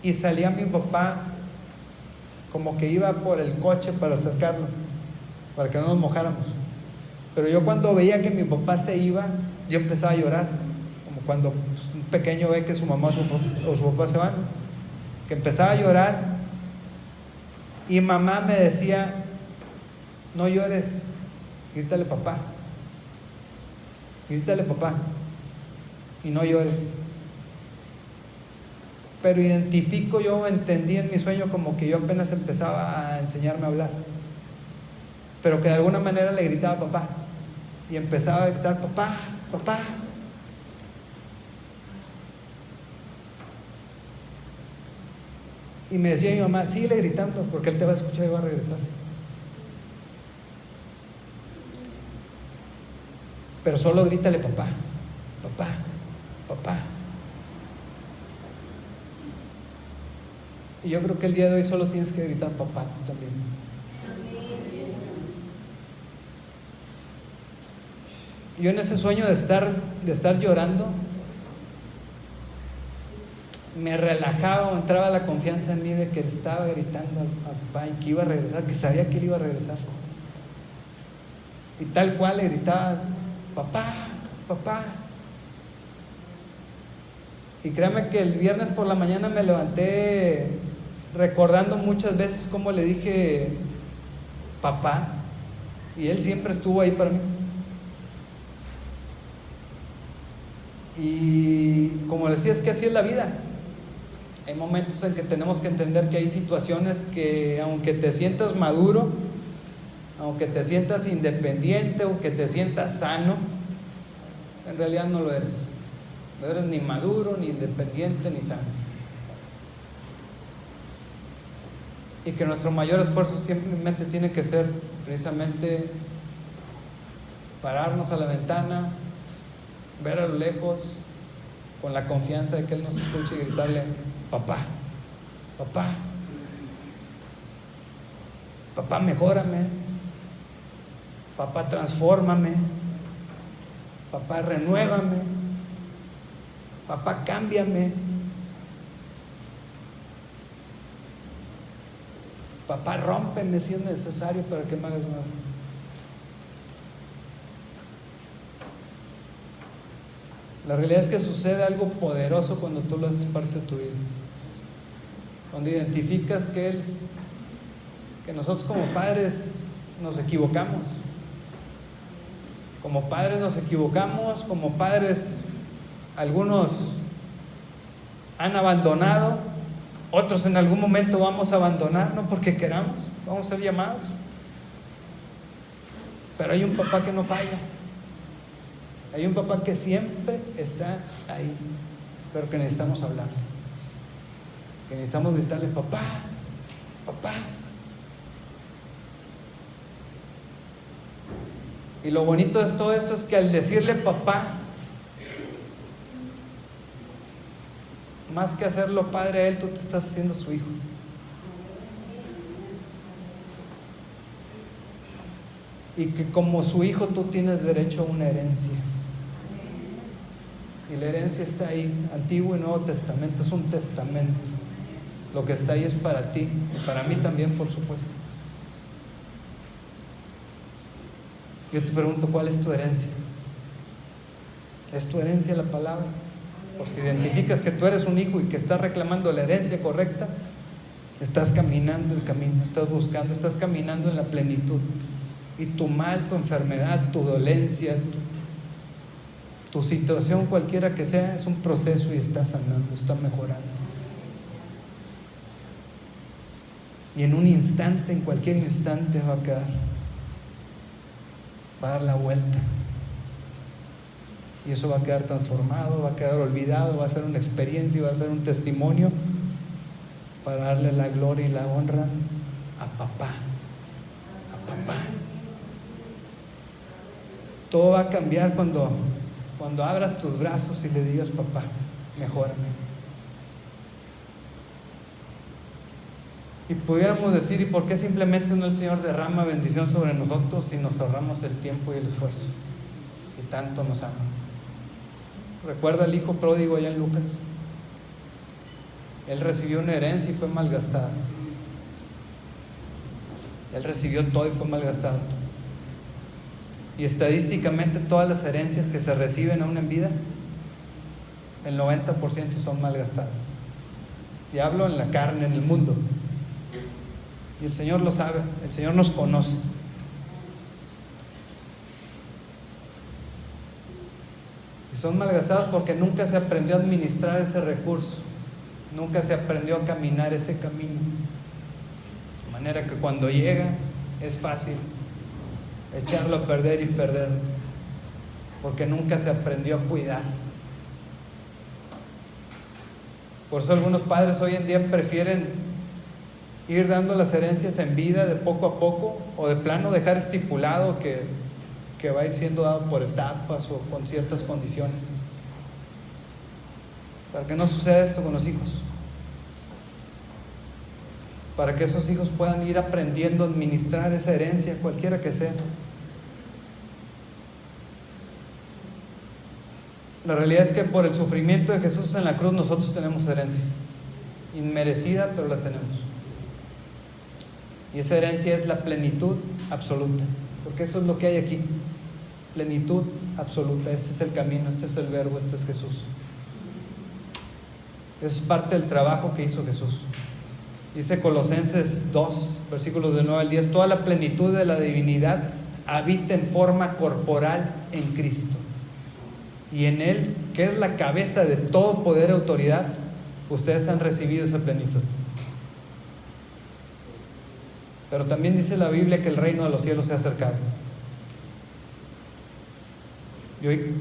y salía mi papá como que iba por el coche para acercarlo, para que no nos mojáramos. Pero yo cuando veía que mi papá se iba, yo empezaba a llorar, como cuando un pequeño ve que su mamá o su papá se van, que empezaba a llorar y mamá me decía, no llores, grítale papá y no llores. Pero identifico, yo entendí en mi sueño como que yo apenas empezaba a enseñarme a hablar, pero que de alguna manera le gritaba papá y empezaba a gritar papá, papá. Y me decía mi mamá, síguele gritando porque él te va a escuchar y va a regresar. Pero solo grítale papá, papá, papá. Y yo creo que el día de hoy solo tienes que gritar papá tú también. Yo en ese sueño de estar llorando, me relajaba o entraba la confianza en mí de que él estaba gritando a papá y que iba a regresar, que sabía que él iba a regresar. Y tal cual le gritaba papá, papá. Y créame que el viernes por la mañana me levanté recordando muchas veces cómo le dije papá, y él siempre estuvo ahí para mí. Y como les decía, es que así es la vida. Hay momentos en que tenemos que entender que hay situaciones que aunque te sientas maduro, aunque te sientas independiente o que te sientas sano, en realidad no lo eres. No eres ni maduro, ni independiente, ni sano. Y que nuestro mayor esfuerzo simplemente tiene que ser precisamente pararnos a la ventana, ver a lo lejos, con la confianza de que Él nos escuche y gritarle papá, papá, papá, mejórame, papá, transfórmame, papá, renuévame, papá, cámbiame, papá, rómpeme si es necesario para que me hagas nuevo. La realidad es que sucede algo poderoso cuando tú lo haces parte de tu vida, cuando identificas que nosotros como padres nos equivocamos, como padres algunos han abandonado, otros en algún momento vamos a abandonar, no porque queramos, vamos a ser llamados, pero hay un papá que no falla. Hay un papá que siempre está ahí, pero que necesitamos hablarle, que necesitamos gritarle papá, papá. Y lo bonito de todo esto es que al decirle papá, más que hacerlo padre a él, tú te estás haciendo su hijo. Y que como su hijo tú tienes derecho a una herencia. Y la herencia está ahí, Antiguo y Nuevo Testamento, es un testamento. Lo que está ahí es para ti y para mí también, por supuesto. Yo te pregunto, ¿cuál es tu herencia? ¿Es tu herencia la palabra? Por si identificas que tú eres un hijo y que estás reclamando la herencia correcta, estás caminando el camino, estás buscando, estás caminando en la plenitud. Y tu mal, tu enfermedad, tu dolencia, tu situación cualquiera que sea, es un proceso y está sanando, está mejorando. Y en un instante, en cualquier instante va a quedar, va a dar la vuelta. Y eso va a quedar transformado, va a quedar olvidado, va a ser una experiencia y va a ser un testimonio para darle la gloria y la honra a papá. A papá. Todo va a cambiar cuando abras tus brazos y le digas: papá, mejórame. Y pudiéramos decir: ¿y por qué simplemente no el Señor derrama bendición sobre nosotros si nos ahorramos el tiempo y el esfuerzo? Si tanto nos ama. Recuerda al hijo pródigo allá en Lucas. Él recibió una herencia y fue malgastada. Él recibió todo y fue malgastado. Y estadísticamente todas las herencias que se reciben aún en vida, el 90% son malgastadas. Y hablo en la carne, en el mundo. Y el Señor lo sabe, el Señor nos conoce. Y son malgastadas porque nunca se aprendió a administrar ese recurso, nunca se aprendió a caminar ese camino. De manera que cuando llega es fácil echarlo a perder y perderlo, porque nunca se aprendió a cuidar. Por eso algunos padres hoy en día prefieren ir dando las herencias en vida de poco a poco, o de plano dejar estipulado que va a ir siendo dado por etapas o con ciertas condiciones, para que no suceda esto con los hijos, para que esos hijos puedan ir aprendiendo a administrar esa herencia, cualquiera que sea. La realidad es que por el sufrimiento de Jesús en la cruz nosotros tenemos herencia, inmerecida, pero la tenemos. Y esa herencia es la plenitud absoluta, porque eso es lo que hay aquí, plenitud absoluta. Este es el camino, este es el verbo, este es Jesús. Eso es parte del trabajo que hizo Jesús. Dice Colosenses 2, versículos del 9 al 10: toda la plenitud de la divinidad habita en forma corporal en Cristo. Y en Él, que es la cabeza de todo poder y autoridad, ustedes han recibido esa plenitud. Pero también dice la Biblia que el reino de los cielos se ha acercado. Y hoy